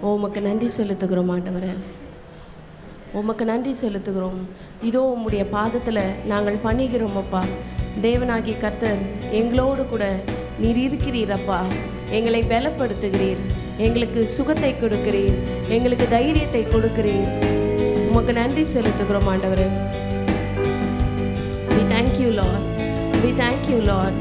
உமக்கு நன்றி செலுத்துகிறோம் ஆண்டவரே, உமக்கு நன்றி செலுத்துகிறோம். இதோ உம்முடைய பாதத்தில் நாங்கள் பணிகிறோம் அப்பா. தேவனாகிய கர்த்தர் எங்களோடு கூட நீர் இருக்கிறீரப்பா. எங்களை பலப்படுத்துகிறீர், எங்களுக்கு சுகத்தை கொடுக்கிறீர், எங்களுக்கு தைரியத்தை கொடுக்கிறீர். உமக்கு நன்றி செலுத்துகிறோம் ஆண்டவரே. We thank you Lord, we thank you Lord.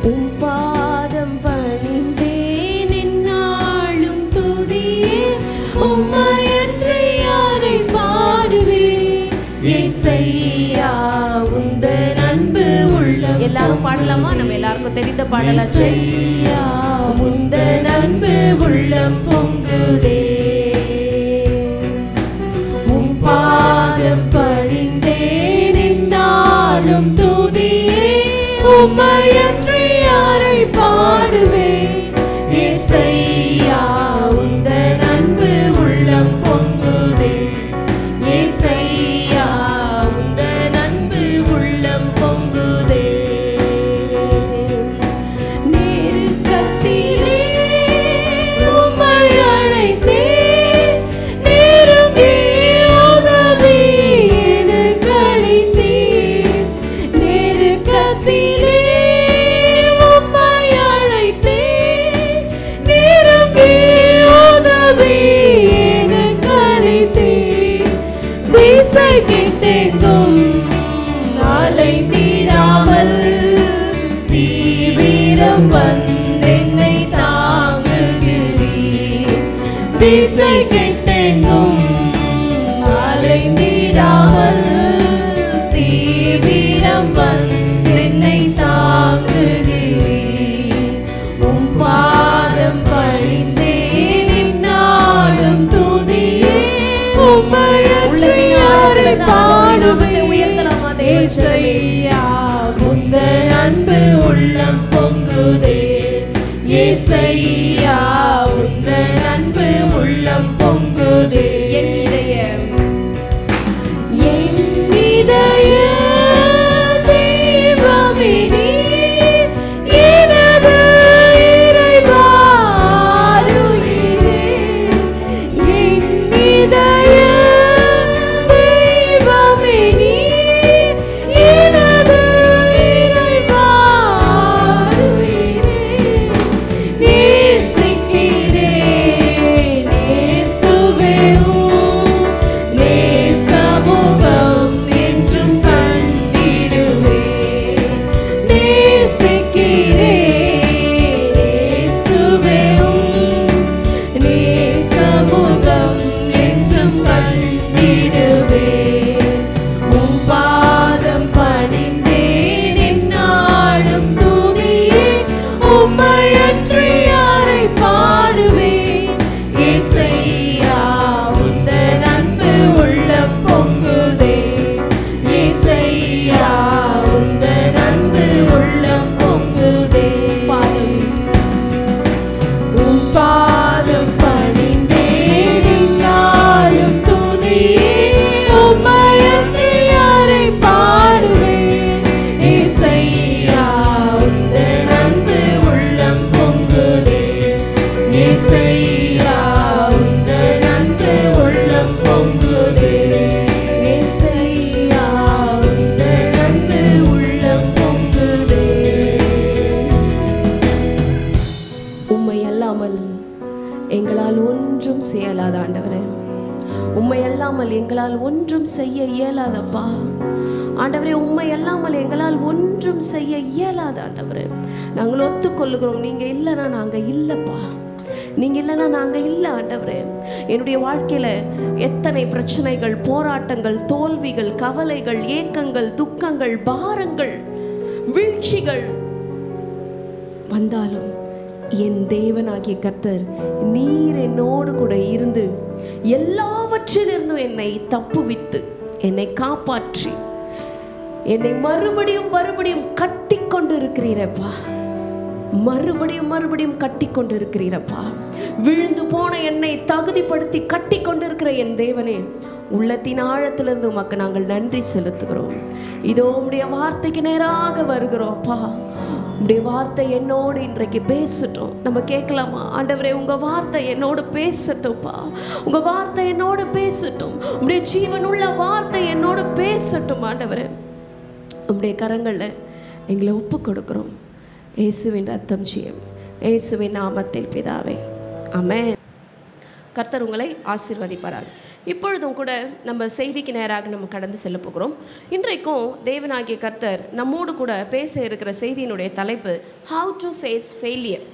உம் பாதம் பணிந்தேன் என்னாலும் துதியே, உம்மையன்றி யாரை பாடுவேன் இயேசையா உந்தன் அன்பு உள்ளம். எல்லாரும் பாடலாமா? நம்ம எல்லாருக்கும் தெரிந்த பாடலாச்சு. உந்தன் அன்பு உள்ளம் பொங்குதே, உம் பாதம் பணிந்தேன் என்னாலும் துதியே, உம்மையன்றி யாரை பாடுவேன் இயேசையா உந்தன் அன்பு உள்ளம் பொங்குதே, இயேசையா உந்தன் அன்பு உள்ளம் பொங்குதே. நெருக்கத்திலே உம்மை அழைத்தேன், நெருங்கி உதவி எனக்கு அளித்தீர். நெருக்கத்திலே உம்மை அழைத்தேன், நெருங்கி உதவி எனக்கு அளித்தீர். திசை கெட்டெங்கும் அலைந்திடாமல் தீவிரம் வந்தென்னை தாங்குகிறீர். திசை கெட்டெங்கும் அலைந்திடாமல் தீவிரம் வந்தென்னை தாங்குகிறீர். உம் பாதம் பணிந்தேன் என்னாலும் துதியே, உம்மையன்றி யாரை பாடுவேன் இயேசையா உந்தன் அன்பு உள்ளம் பொங்குதே, இயேசையா உந்தன் அன்பு உள்ளம் பொங்குதே. என் இதயம் தெய்வமே நீர், எனது இறைவா உயிரே. என் இதயம் தெய்வமே நீர், எனது இறைவா உயிரே. நேசிக்கிறேன் இயேசுவே உம் நேசமுகம் என்றும் கண்டிடுவேன். நேசிக்கிறேன் இயேசுவே உம் நேசமுகம் என்றும் கண்டிடுவேன். உம் பாதம் பணிந்தேன் என்னாலும் துதியே, உம்மையன்றி யாரை பாடுவேன் இயேசையா உந்தன் அன்பு உள்ளம் பொங்குதே, இயேசையா உந்தன் அன்பு உள்ளம் பொங்குதே. உம் பாதம் பணிந்தேன் என்னாலும் துதியே, உம்மையன்றி யாரை பாடுவேன் இயேசையா உந்தன் அன்பு உள்ளம் பொங்குதே, இயேசையா உந்தன் அன்பு உள்ளம் பொங்குதே, இயேசையா உந்தன் அன்பு உள்ளம் பொங்குதே. உம்மை அல்லாமல் எங்களால் ஒன்றும் செய்யலாத ஆண்டவரே, உம்மை அல்லாமல் எங்களால் ஒன்றும் செய்ய இயலாதப்பா ஆண்டவரே. உம்மை அல்லாமல் எங்களால் ஒன்றும் செய்ய இயலாத ஆண்டவரே. நாங்கள் ஒத்துக்கொள்ளுகிறோம், நீங்க இல்லைன்னா நாங்க இல்லப்பா, நீங்க இல்லைன்னா நாங்க இல்லை ஆண்டவரே. என்னுடைய வாழ்க்கையில எத்தனை பிரச்சனைகள், போராட்டங்கள், தோல்விகள், கவலைகள், ஏக்கங்கள், துக்கங்கள், பாரங்கள், வீழ்ச்சிகள் வந்தாலும் என் தேவனாகிய கர்த்தர் நீர் என்னோடு கூட இருந்து எல்லாவற்றிலிருந்தும் என்னை தப்புவித்து என்னை காப்பாற்றி என்னை மறுபடியும் மறுபடியும் கட்டி கொண்டு இருக்கிறீரப்பா. மறுபடியும் மறுபடியும் கட்டி கொண்டு இருக்கிறீரப்பா. விழுந்து போன என்னை தகுதிப்படுத்தி கட்டி கொண்டு இருக்கிற என் தேவனே, உள்ளத்தின் ஆழத்திலிருந்து உமக்கு நாங்கள் நன்றி செலுத்துகிறோம். இதோ உம்முடைய வார்த்தைக்கு நேராக வருகிறோம் அப்பா. உம்முடைய வார்த்தை என்னோடு இன்றைக்கு பேசட்டும். நம்ம கேட்கலாமா? ஆண்டவரே, உங்க வார்த்தை என்னோடு பேசட்டும்ப்பா. உங்க வார்த்தை என்னோடு பேசட்டும். உம்முடைய ஜீவனுள்ள வார்த்தை என்னோடு பேசட்டும். ஆண்டவரே, உம்முடைய கரங்களில் எங்களை ஒப்பு கொடுக்கிறோம். இயேசுவின் ரத்தம் ஜெயம். இயேசுவின் நாமத்தில் பிதாவே, ஆமென். கர்த்தர் உங்களை ஆசீர்வதிப்பாராக. இப்பொழுதும் கூட நம்ம செய்திக்கு நேராக நம்ம கடந்து செல்ல போகிறோம். இன்றைக்கும் தேவனாகிய கர்த்தர் நம்மோடு கூட பேச இருக்கிற செய்தியினுடைய தலைப்பு ஹவு டு ஃபேஸ் ஃபெயிலியர்.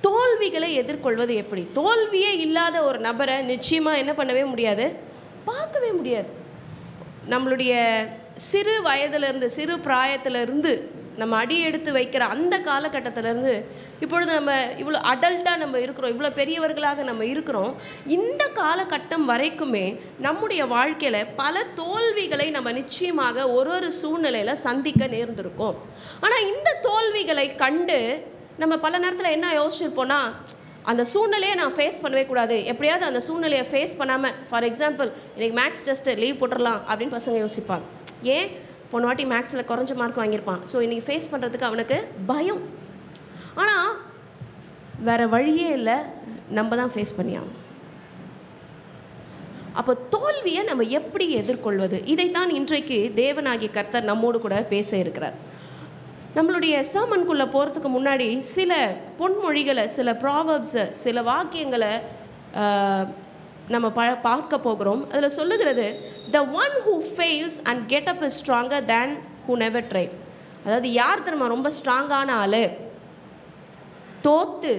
தோல்விகளை எதிர்கொள்வது எப்படி? தோல்வியே இல்லாத ஒரு நபரை நிச்சயமாக என்ன பண்ணவே முடியாது, பார்க்கவே முடியாது. நம்மளுடைய சிறு வயதிலிருந்து, சிறு பிராயத்திலிருந்து நம்ம அடி எடுத்து வைக்கிற அந்த காலகட்டத்திலேருந்து இப்பொழுது நம்ம இவ்வளோ அடல்ட்டாக நம்ம இருக்கிறோம், இவ்வளோ பெரியவர்களாக நம்ம இருக்கிறோம். இந்த காலகட்டம் வரைக்குமே நம்முடைய வாழ்க்கையில் பல தோல்விகளை நம்ம நிச்சயமாக ஒரு சூழ்நிலையில் சந்திக்க நேர்ந்திருக்கோம். ஆனால் இந்த தோல்விகளை கண்டு நம்ம பல நேரத்தில் என்ன யோசிச்சிருப்போம்னா, அந்த சூழ்நிலையை நான் ஃபேஸ் பண்ணவே கூடாது, எப்படியாவது அந்த சூழ்நிலையை ஃபேஸ் பண்ணாமல், ஃபார் எக்ஸாம்பிள் இன்றைக்கி மேக்ஸ் டெஸ்ட்டு லீவ் போட்டுடலாம் அப்படின்னு பசங்க யோசிப்பாங்க. ஏன்? போன வாட்டி மேக்ஸில் குறைஞ்ச மார்க் வாங்கியிருப்பான், ஸோ இன்றைக்கி ஃபேஸ் பண்ணுறதுக்கு அவனுக்கு பயம். ஆனால் வேறு வழியே இல்லை, நம்ம தான் ஃபேஸ் பண்ணியாகும். அப்போ தோல்வியை நம்ம எப்படி எதிர்கொள்வது, இதைத்தான் இன்றைக்கு தேவனாகிய கர்த்தர் நம்மோடு கூட பேச இருக்கிறார். நம்மளுடைய சர்மனுக்குள்ளே போகிறதுக்கு முன்னாடி சில பொன்மொழிகளை, சில ப்ராவர்ப்ஸை, சில வாக்கியங்களை நம்ம பார்க்க போகிறோம். அதில் சொல்லுகிறது, the one who fails and get up is stronger than who never tried. அதாவது யார் தெரியுமா ரொம்ப ஸ்ட்ராங்கான ஆள்? தோத்து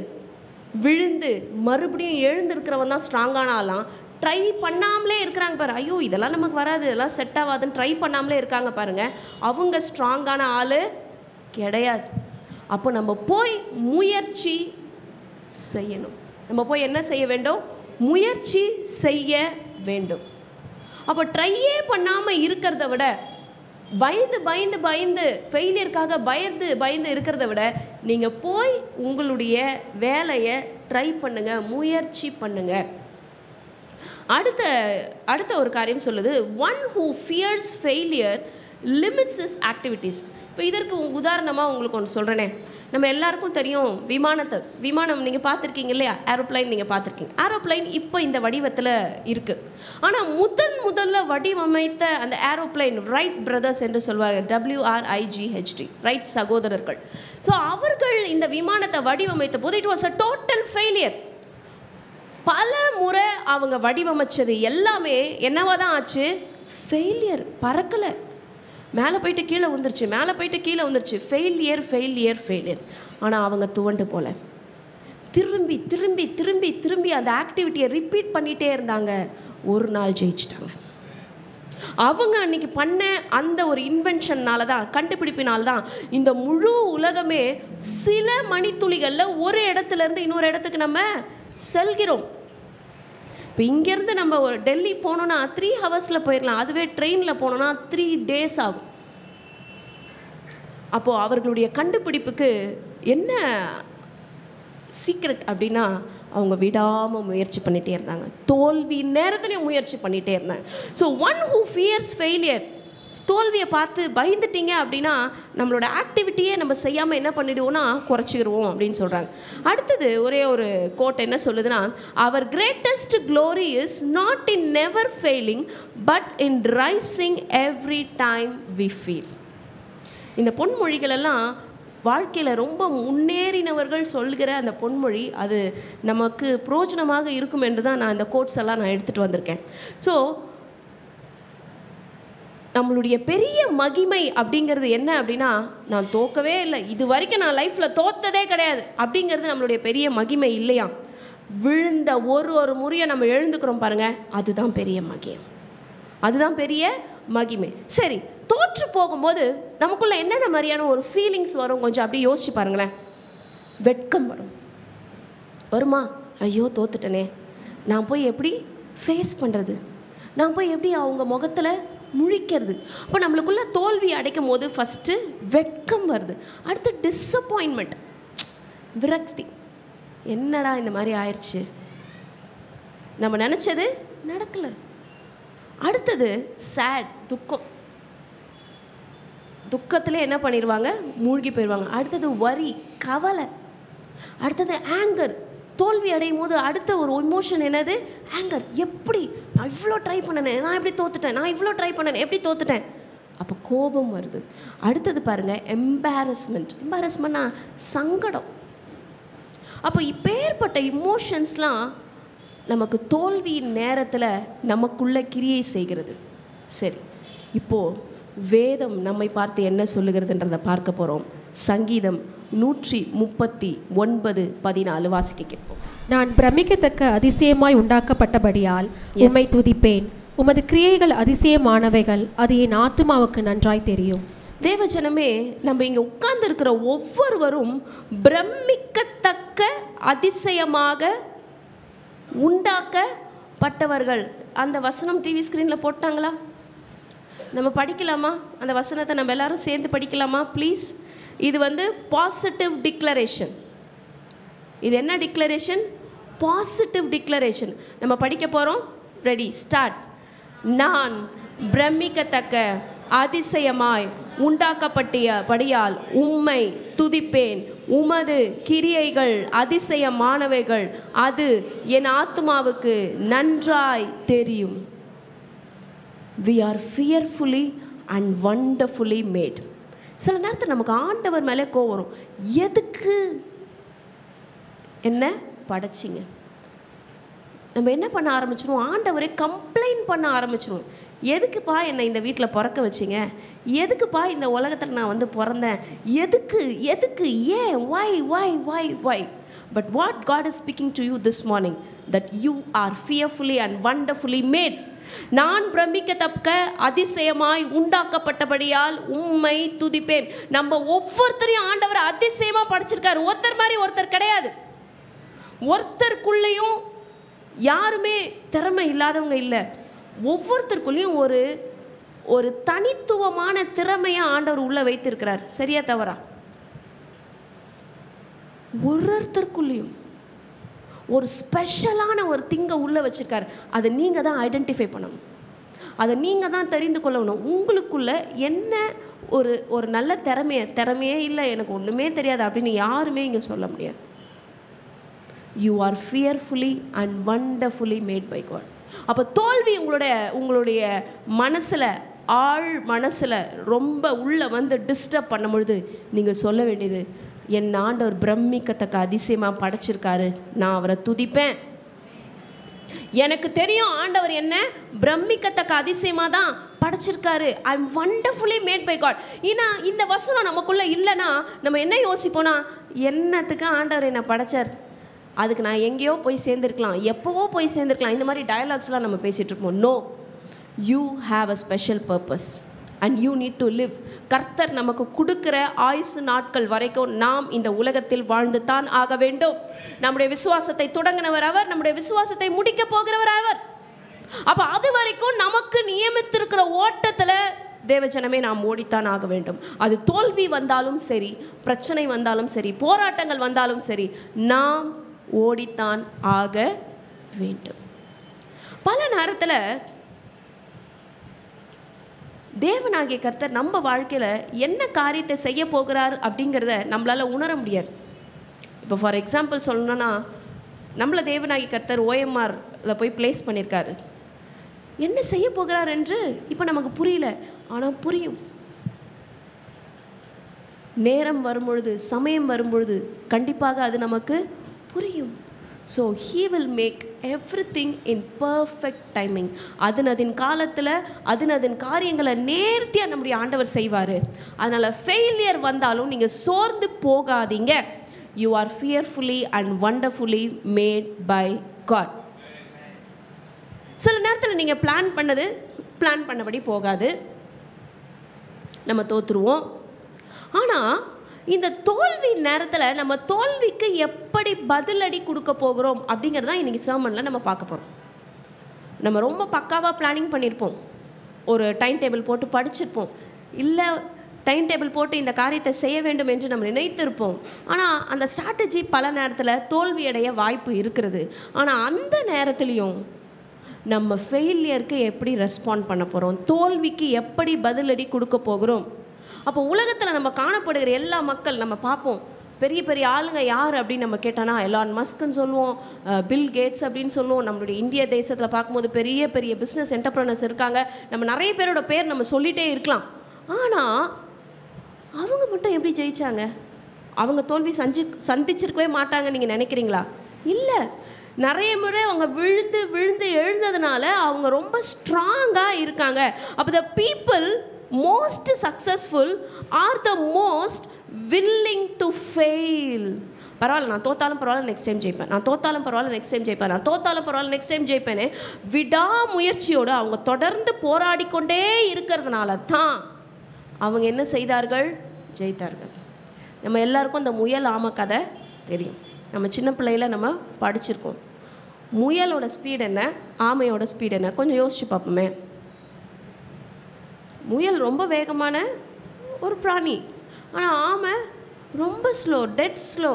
விழுந்து மறுபடியும் எழுந்திருக்கிறவன் தான் ஸ்ட்ராங்கான ஆளாம். ட்ரை பண்ணாமலே இருக்கிறாங்க பாரு, ஐயோ இதெல்லாம் நமக்கு வராது, இதெல்லாம் செட் ஆகாதுன்னு ட்ரை பண்ணாமலே இருக்காங்க பாருங்கள், அவங்க ஸ்ட்ராங்கான ஆள் கிடையாது. அப்போ நம்ம போய் முயற்சி செய்யணும். நம்ம போய் என்ன செய்ய வேண்டும்? முயற்சி செய்ய வேண்டும். அப்போ ட்ரையே பண்ணாமல் இருக்கிறத விட, பயந்து பயந்து பயந்து ஃபெயிலியருக்காக பயந்து இருக்கிறத விட, நீங்கள் போய் உங்களுடைய வேலையை ட்ரை பண்ணுங்கள், முயற்சி பண்ணுங்கள். அடுத்த ஒரு காரியம் சொல்லுது, one who fears failure limits his activities. இப்போ இதற்கு உதாரணமாக உங்களுக்கு ஒன்று சொல்கிறேனே, நம்ம எல்லாருக்கும் தெரியும் விமானம் நீங்கள் பார்த்துருக்கீங்க இல்லையா? ஏரோப்ளைன் நீங்கள் பார்த்துருக்கீங்க. ஏரோப்ளைன் இப்போ இந்த வடிவத்தில் இருக்குது. ஆனால் முதல்ல வடிவமைத்த அந்த ஏரோப்ளைன் ரைட் பிரதர்ஸ் என்று சொல்வாங்க, WRIGHT, ரைட் சகோதரர்கள். ஸோ அவர்கள் இந்த விமானத்தை வடிவமைத்த போது it was a total failure. பல முறை அவங்க வடிவமைச்சது எல்லாமே என்னவா தான் ஆச்சு? ஃபெயிலியர். பறக்கலை, மேலே போயிட்டு கீழே வந்துருச்சு, ஃபெயிலியர். ஆனால் அவங்க துவண்டு போல திரும்பி திரும்பி திரும்பி திரும்பி அந்த ஆக்டிவிட்டியை ரிப்பீட் பண்ணிகிட்டே இருந்தாங்க. ஒரு நாள் ஜெயிச்சிட்டாங்க. அவங்க அன்னைக்கு பண்ண அந்த ஒரு இன்வென்ஷன்னால தான், கண்டுபிடிப்பினால்தான் இந்த முழு உலகமே சில மணித்துளிகளில் ஒரு இடத்துலேருந்து இன்னொரு இடத்துக்கு நம்ம செல்கிறோம். இப்போ இங்கேருந்து நம்ம ஒரு டெல்லி போனோன்னா 3 hours போயிடலாம், அதுவே ட்ரெயினில் போனோன்னா 3 days ஆகும். அப்போது அவர்களுடைய கண்டுபிடிப்புக்கு என்ன சீக்ரெட் அப்படின்னா, அவங்க விடாமல் முயற்சி பண்ணிகிட்டே இருந்தாங்க, தோல்வி நேரத்துலையும் முயற்சி பண்ணிகிட்டே இருந்தாங்க. So one who fears failure, தோல்வியை பார்த்து பயந்துட்டீங்க அப்படின்னா நம்மளோட ஆக்டிவிட்டியே நம்ம செய்யாமல் என்ன பண்ணிடுவோம்னா குறைச்சிடுவோம் அப்படின்னு சொல்கிறாங்க. அடுத்தது ஒரே ஒரு கோட் என்ன சொல்லுதுன்னா, our greatest glory is not in never failing but in rising every time we feel. இந்த பொன்மொழிகளெல்லாம் வாழ்க்கையில் ரொம்ப முன்னேறினவர்கள் சொல்கிற அந்த பொன்மொழி, அது நமக்கு பிரயோஜனமாக இருக்கும் என்று தான் நான் இந்த கோட்ஸ் எல்லாம் நான் எடுத்துகிட்டு வந்திருக்கேன். ஸோ நம்மளுடைய பெரிய மகிமை அப்படிங்கிறது என்ன அப்படின்னா, நான் தோக்கவே இல்லை, இது வரைக்கும் நான் லைஃப்பில் தோத்ததே கிடையாது அப்படிங்கிறது நம்மளுடைய பெரிய மகிமை இல்லையா? விழுந்த ஒரு முறையை நம்ம எழுந்துக்கிறோம் பாருங்கள், அதுதான் பெரிய மகிமை, அதுதான் பெரிய மகிமை. சரி, தோற்று போகும்போது நமக்குள்ளே என்னென்ன மாதிரியான ஒரு ஃபீலிங்ஸ் வரும் கொஞ்சம் அப்படி யோசிச்சு பாருங்களேன். வெட்கம் வருமா? ஐயோ தோத்துட்டனே, நான் போய் எப்படி ஃபேஸ் பண்ணுறது, நான் போய் எப்படி அவங்க முகத்தில் முழிக்கிறது. அப்போ நம்மளுக்குள்ள தோல்வி அடைக்கும் போது ஃபஸ்ட்டு வெட்கம் வருது, அடுத்து டிஸப்பாயின்மெண்ட். விரக்தி. என்னடா இந்த மாதிரி ஆயிடுச்சு, நம்ம நினச்சது நடக்கலை. அடுத்தது சேட், துக்கம். துக்கத்தில் என்ன பண்ணிடுவாங்க, மூழ்கி போயிடுவாங்க. அடுத்தது வரி, கவலை. அடுத்தது ஆங்கர், தோல்வி அடையும் போது அடுத்த ஒரு எமோஷன் என்னது, ஆங்கர். எப்படி நான் இவ்வளோ ட்ரை பண்ணினேன், நான் எப்படி தோத்துட்டேன், நான் இவ்வளோ ட்ரை பண்ணினேன், எப்படி தோத்துட்டேன். அப்போ கோபம் வருது. அடுத்தது பாருங்கள், எம்பாரஸ்மெண்ட். எம்பாரஸ்மெண்ட்னா சங்கடம். அப்போ இப்பேற்பட்ட இமோஷன்ஸ்லாம் நமக்கு தோல்வியின் நேரத்தில் நமக்குள்ள கிரியை செய்கிறது. சரி, இப்போது வேதம் நம்மை பார்த்து என்ன சொல்லுகிறதுன்றதை பார்க்க போகிறோம். சங்கீதம் 139:14 வாசிக்க கேட்போம். நான் பிரமிக்கத்தக்க அதிசயமாய் உண்டாக்கப்பட்டபடியால் உம்மை துதிப்பேன். உமது கிரியைகள் அதிசயமானவைகள், அது என் ஆத்துமாவுக்கு நன்றாய் தெரியும். தேவஜனமே, நம்ம இங்கே உட்கார்ந்து இருக்கிற ஒவ்வொருவரும் பிரமிக்கத்தக்க அதிசயமாக உண்டாக்கப்பட்டவர்கள். அந்த வசனம் டிவி ஸ்க்ரீனில் போட்டாங்களா? நம்ம படிக்கலாமா? அந்த வசனத்தை நம்ம எல்லாரும் சேர்ந்து படிக்கலாமா ப்ளீஸ்? இது பாசிட்டிவ் டிக்ளரேஷன். இது என்ன டிக்ளரேஷன்? Positive declaration. நம்ம படிக்க போகிறோம். Ready, start. நான் பிரமிக்கத்தக்க அதிசயமாய் உண்டாக்கப்பட்டபடியால் உம்மை துதிப்பேன். உமது கிரியைகள் அதிசயமானவைகள், அது என் ஆத்துமாவுக்கு நன்றாய் தெரியும். We are fearfully and wonderfully made. சில நேரத்தில் நமக்கு ஆண்டவர் மேலே கோவம் வரும். எதுக்கு என்ன படைச்சிங்க? நம்ம என்ன பண்ண ஆரம்பிச்சிடும், ஆண்டவரே கம்ப்ளைண்ட் பண்ண ஆரம்பிச்சிடும். எதுக்குப்பா என்னை இந்த வீட்டில் பிறக்க வச்சிங்க? எதுக்குப்பா இந்த உலகத்தில் நான் பிறந்தேன்? எதுக்கு எதுக்கு ஏன் why why why why? But what God is speaking to you this morning, that you are fearfully and wonderfully made. நான் பிரமிக்கத்தக்க அதிசயமாய் உண்டாக்கப்பட்டபடியால் உம்மை துதிப்பேன். நம்ம ஒவ்வொருத்தரையும் ஆண்டவர் அதிசயமாக படைச்சிருக்காரு. ஒருத்தர் மாதிரி ஒருத்தர் கிடையாது. ஒருத்தருக்குள்ளேயும் யாருமே திறமை இல்லாதவங்க இல்லை. ஒவ்வொருத்தருக்குள்ளேயும் ஒரு தனித்துவமான திறமையை ஆண்டவர் உள்ள வைத்திருக்கிறார். சரியா தவறா? ஒருத்தருக்குள்ளேயும் ஒரு ஸ்பெஷலான ஒரு திங்கை உள்ளே வச்சுருக்காரு. அதை நீங்கள் தான் ஐடென்டிஃபை பண்ணணும். அதை நீங்கள் தான் தெரிந்து கொள்ளணும். உங்களுக்குள்ள என்ன ஒரு நல்ல திறமையே இல்லை, எனக்கு ஒன்றுமே தெரியாது அப்படின்னு யாருமே இங்கே சொல்ல முடியாது. You are fearfully and wonderfully made by God. அப்போ தோல்வி உங்களுடைய மனசில், ஆழ் மனசில் ரொம்ப உள்ளே டிஸ்டர்ப் பண்ணும் பொழுது நீங்கள் சொல்ல வேண்டியது, என் ஆண்டவர் பிரமிக்கத்தக்க அதிசயமாக படைச்சிருக்காரு, நான் அவரை துதிப்பேன். எனக்கு தெரியும் ஆண்டவர் என்ன பிரமிக்கத்தக்க அதிசயமாக தான் படைச்சிருக்காரு. I am wonderfully made by God. ஏன்னா இந்த வசனம் நமக்குள்ளே இல்லைன்னா நம்ம என்ன யோசிப்போனா, என்னத்துக்கு ஆண்டவர் என்னை படைச்சார், அதுக்கு நான் எங்கேயோ போய் சேர்ந்துருக்கலாம், எப்போவோ போய் சேர்ந்துருக்கலாம், இந்த மாதிரி டயலாக்ஸ்லாம் நம்ம பேசிகிட்டு இருப்போம். No, you have a special purpose and you need to live. கர்த்தர் நமக்கு கொடுக்கிற ஆயுசு நாட்கள் வரைக்கும் நாம் இந்த உலகத்தில் வாழ்ந்து தான் ஆக வேண்டும். நம்முடைய விசுவாசத்தை தொடங்கினவர் அவர், நம்முடைய விசுவாசத்தை முடிக்க போகிறவர் அவர். அப்போ அது வரைக்கும் நமக்கு நியமித்திருக்கிற ஓட்டத்தில் தேவஜனமே நாம் ஓடித்தான் ஆக வேண்டும். அது தோல்வி வந்தாலும் சரி, பிரச்சனை வந்தாலும் சரி, போராட்டங்கள் வந்தாலும் சரி, நாம் ஓடித்தான் ஆக வேண்டும். பல நேரத்தில் தேவனாகிய கர்த்தர் நம்ம வாழ்க்கையில் என்ன காரியத்தை செய்ய போகிறார் அப்படிங்கிறத நம்மளால் உணர முடியாது. இப்போ ஃபார் எக்ஸாம்பிள் சொல்லணும்னா, நம்மளை தேவனாகிய கர்த்தர் OMRல போய் பிளேஸ் பண்ணியிருக்காரு. என்ன செய்ய போகிறார் என்று இப்போ நமக்கு புரியல, ஆனால் புரியும். நேரம் வரும்பொழுது, சமயம் வரும்பொழுது கண்டிப்பாக அது நமக்கு புரியும். So he will make everything in perfect timing. அதன் காலத்தில் அதன் காரியங்களை நேர்த்தியாக நம்முடைய ஆண்டவர் செய்வார். அதனால் ஃபெயிலியர் வந்தாலும் நீங்கள் சோர்ந்து போகாதீங்க. You are fearfully and wonderfully made by God. சில நேரத்தில் நீங்கள் பிளான் பண்ணபடி போகாது, நம்ம தோற்றுருவோம். ஆனால் இந்த தோல்வி நேரத்தில் நம்ம தோல்விக்கு எப்படி பதிலடி கொடுக்க போகிறோம் அப்படிங்கிறது தான் இன்றைக்கி சர்மனில் நம்ம பார்க்க போகிறோம். நம்ம ரொம்ப பக்காவாக பிளானிங் பண்ணியிருப்போம், ஒரு டைம் டேபிள் போட்டு படிச்சிருப்போம். இல்லை டைம் டேபிள் போட்டு இந்த காரியத்தை செய்ய வேண்டும் என்று நம்ம நினைத்திருப்போம். ஆனால் அந்த ஸ்ட்ராட்டஜி பல நேரத்தில் தோல்வியடைய வாய்ப்பு இருக்கிறது. ஆனால் அந்த நேரத்துலையும் நம்ம ஃபெயிலியருக்கு எப்படி ரெஸ்பாண்ட் பண்ண போகிறோம், தோல்விக்கு எப்படி பதிலடி கொடுக்க போகிறோம். அப்போ உலகத்தில் நம்ம காணப்படுகிற எல்லா மக்கள் நம்ம பார்ப்போம், பெரிய பெரிய ஆளுங்க யார் அப்படின்னு நம்ம கேட்டோன்னா எலான் மஸ்க்குன்னு சொல்லுவோம், பில் கேட்ஸ் அப்படின்னு சொல்லுவோம். நம்மளுடைய இந்திய தேசத்தில் பார்க்கும்போது பெரிய பெரிய பிஸ்னஸ் என்டர்பிரனர்ஸ் இருக்காங்க. நம்ம நிறைய பேரோட பேர் நம்ம சொல்லிகிட்டே இருக்கலாம். ஆனால் அவங்க மட்டும் எப்படி ஜெயித்தாங்க? அவங்க தோல்வி சந்திச்சிருக்கவே மாட்டாங்க நீங்கள் நினைக்கிறீங்களா? இல்லை, நிறைய முறை அவங்க விழுந்து விழுந்து எழுந்ததுனால அவங்க ரொம்ப ஸ்ட்ராங்காக இருக்காங்க. அப்போ the people most successful R the most willing to fail. பரவாயில்ல, நான் தோத்தாலும் பரவாயில்ல, நெக்ஸ்ட் டைம் ஜெயிப்பேன், நான் தோத்தாலும் பரவாயில்ல, நெக்ஸ்ட் டைம் ஜெயிப்பேன், நான் தோத்தாலும் பரவாயில்ல, நெக்ஸ்ட் டைம் ஜெயிப்பேன்னு விடாமுயற்சியோடு அவங்க தொடர்ந்து போராடிக்கொண்டே இருக்கிறதுனால தான் அவங்க என்ன செய்தார்கள்? ஜெயித்தார்கள். நம்ம எல்லாருக்கும் அந்த முயல் ஆமை கதை தெரியும். நம்ம சின்ன பிள்ளையில் நம்ம படிச்சிருக்கோம். முயலோட ஸ்பீடு என்ன, ஆமையோட ஸ்பீடு என்ன, கொஞ்சம் யோசிச்சு பார்ப்போமே. முயல் ரொம்ப வேகமான ஒரு பிராணி, ஆனால் ஆமை ரொம்ப ஸ்லோ, டெட் ஸ்லோ,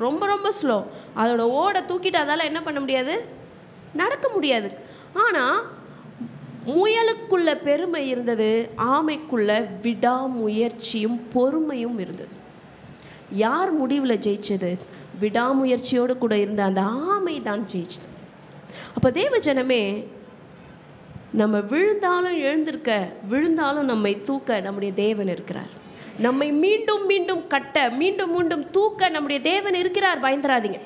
ரொம்ப ரொம்ப ஸ்லோ. அதோட ஓடை தூக்கிட்டு அதால் என்ன பண்ண முடியாது? நடக்க முடியாது. ஆனால் முயலுக்குள்ள பெருமை இருந்தது, ஆமைக்குள்ள விடாமுயற்சியும் பொறுமையும் இருந்தது. யார் முடிவில் ஜெயிச்சது? விடாமுயற்சியோடு கூட இருந்த அந்த ஆமை தான் ஜெயிச்சது. அப்போ தேவ ஜனமே, நம்ம விழுந்தாலும் எழுந்திருக்க, விழுந்தாலும் நம்மை தூக்க நம்முடைய தேவன் இருக்கிறார். நம்மை மீண்டும் மீண்டும் கட்ட, மீண்டும் மீண்டும் தூக்க நம்முடைய தேவன் இருக்கிறார். பயந்துராதீங்க.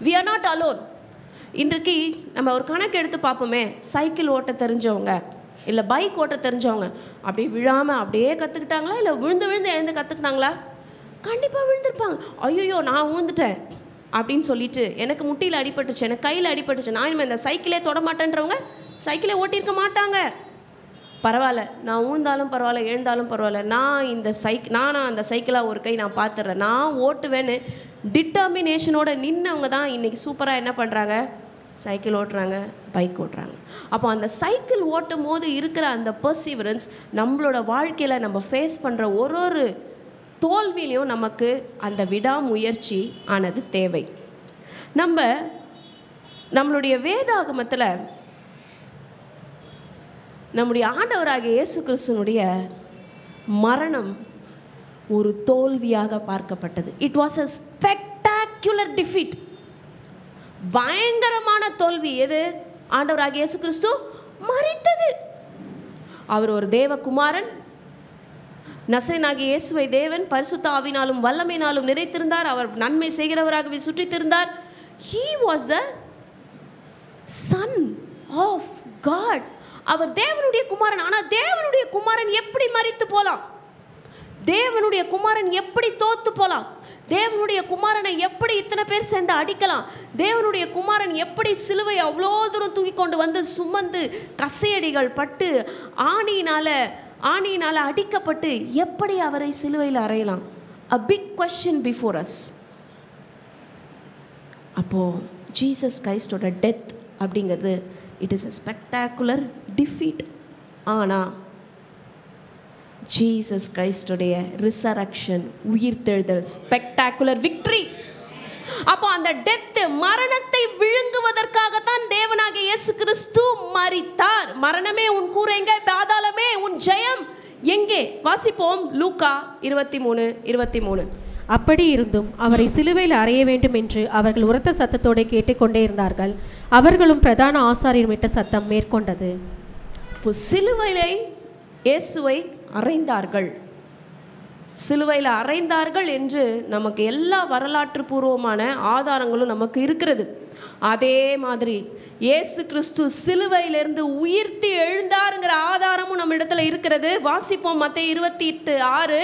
we are not alone. இன்றைக்கு நம்ம ஒரு கணக்கு எடுத்து பார்ப்போமே. சைக்கிள் ஓட்ட தெரிஞ்சவங்க இல்லை பைக் ஓட்ட தெரிஞ்சவங்க அப்படி விழாமல் அப்படியே கற்றுக்கிட்டாங்களா, இல்லை விழுந்து விழுந்து எழுந்து கற்றுக்கிட்டாங்களா? கண்டிப்பாக விழுந்திருப்பாங்க. ஐயோ நான் விழுந்துட்டேன் அப்படின்னு சொல்லிட்டு, எனக்கு முட்டியில் அடிபட்டுச்சு, எனக்கு கையில் அடிபட்டுச்சு, நான் இனிமேல் இந்த சைக்கிளே தொட மாட்டேன்றவங்க சைக்கிளே ஓட்டியிருக்க மாட்டாங்க. பரவாயில்ல, நான் ஊழ்ந்தாலும் பரவாயில்ல, எழுந்தாலும் பரவாயில்ல, நான் இந்த நானாக அந்த சைக்கிளாக ஒரு கை நான் பார்த்துட்றேன், நான் ஓட்டுவேன்னு டிட்டர்மினேஷனோட நின்னவங்க தான் இன்றைக்கி சூப்பராக என்ன பண்ணுறாங்க? சைக்கிள் ஓட்டுறாங்க, பைக் ஓட்டுறாங்க. அப்போ அந்த சைக்கிள் ஓட்டும் போது இருக்கிற அந்த பர்சீவரன்ஸ் நம்மளோட வாழ்க்கையில் நம்ம ஃபேஸ் பண்ணுற ஒரு தோல்வியிலையும் நமக்கு அந்த விடாமுயற்சி ஆனது தேவை. நம்மளுடைய வேதாகமத்தில் நம்முடைய ஆண்டவராகிய இயேசு கிறிஸ்துனுடைய மரணம் ஒரு தோல்வியாக பார்க்கப்பட்டது. It was a spectacular defeat. பயங்கரமான தோல்வி. எது? ஆண்டவராகிய இயேசு கிறிஸ்து மரித்தது. அவர் ஒரு தேவகுமாரன். நசரேயனாகிய இயேசுவை தேவன் பரிசுத்த ஆவினாலும் வல்லமையினாலும் நிறைத்திருந்தார். அவர் நன்மை செய்கிறவராகவே சுற்றித்திருந்தார். He was the son of God. அவர் தேவனுடைய குமாரன். ஆனால் தேவனுடைய குமாரன் எப்படி மரித்து போலாம்? தேவனுடைய குமாரன் எப்படி தோத்து போலாம்? தேவனுடைய குமாரனை எப்படி இத்தனை பேர் சேர்ந்து அடிக்கலாம்? தேவனுடைய குமாரன் எப்படி சிலுவை அவ்வளோ தூரம் தூக்கி கொண்டு வந்து சுமந்து கசையடிகள் பட்டு ஆணியினால் அடிக்கப்பட்டு எப்படி அவரை சிலுவையில் அறையலாம்? a big question before us. அப்போது ஜீசஸ் கிரைஸ்டோட டெத் அப்படிங்கிறது it is a spectacular defeat. ஆனால் ஜீசஸ் கிரைஸ்டோடைய ரிசரக்ஷன், உயிர்த்தெழுதல், ஸ்பெக்டாகுலர் விக்டரி. அப்போ அந்த டெத், மரணத்தை விழுங்குவதற்காகத்தான் தேவனாகிய இயேசு கிறிஸ்து மரித்தார். மரணமே உன் கூரை எங்கே? பாதாளமே உன் ஜெயம் எங்கே? வாசிப்போம் லூக்கா 23:23. அப்படி இருந்தும் அவரை சிலுவையில் அறைய வேண்டும் என்று அவர்கள் உரத்த சத்தத்தோடு கேட்டுக்கொண்டே இருந்தார்கள். அவர்களும் பிரதான ஆசாரியர் இட்ட சத்தம் மேற்கொண்டது. இப்போ சிலுவையிலே இயேசுவை அறைந்தார்கள். சிலுவையில் அறைந்தார்கள் என்று நமக்கு எல்லா வரலாற்று பூர்வமான ஆதாரங்களும் நமக்கு இருக்கிறது. அதே மாதிரி இயேசு கிறிஸ்து சிலுவையிலிருந்து உயிர்த்து எழுந்தாருங்கிற ஆதாரமும் நம்ம இடத்துல இருக்கிறது. வாசிப்போம் மத்தேயு 28:6.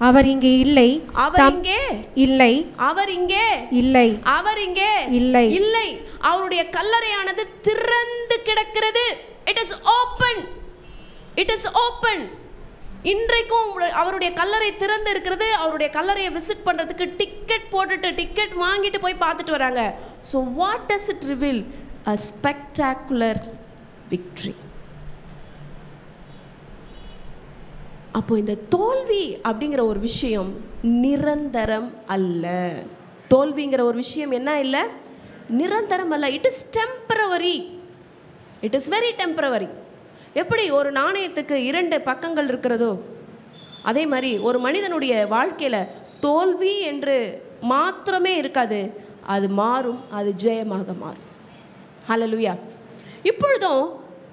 அவர் இங்கே இல்லை, அவர் இங்கே இல்லை, அவர் இங்கே இல்லை, அவர் இங்கே இல்லை, இல்லை. அவருடைய கல்லறையானது திறந்து கிடக்கிறது. It is open, it is open. இன்றைக்கும் அவருடைய கல்லறை திறந்து இருக்கிறது. அவருடைய கல்லறையை விசிட் பண்ணுறதுக்கு டிக்கெட் போட்டுட்டு, டிக்கெட் வாங்கிட்டு போய் பார்த்துட்டு வராங்க. So what does it reveal? A spectacular victory. அப்போ இந்த தோல்வி அப்படிங்கிற ஒரு விஷயம் நிரந்தரம் அல்ல. தோல்விங்கிற ஒரு விஷயம் என்ன இல்லை, நிரந்தரம் அல்ல. It is temporary. It is very temporary. எப்படி ஒரு நாணயத்துக்கு 2 பக்கங்கள் இருக்கிறதோ அதே மாதிரி ஒரு மனிதனுடைய வாழ்க்கையில் தோல்வி என்று மாத்திரமே இருக்காது, அது மாறும், அது ஜெயமாக மாறும். ஹல்லேலூயா. இப்பொழுதும்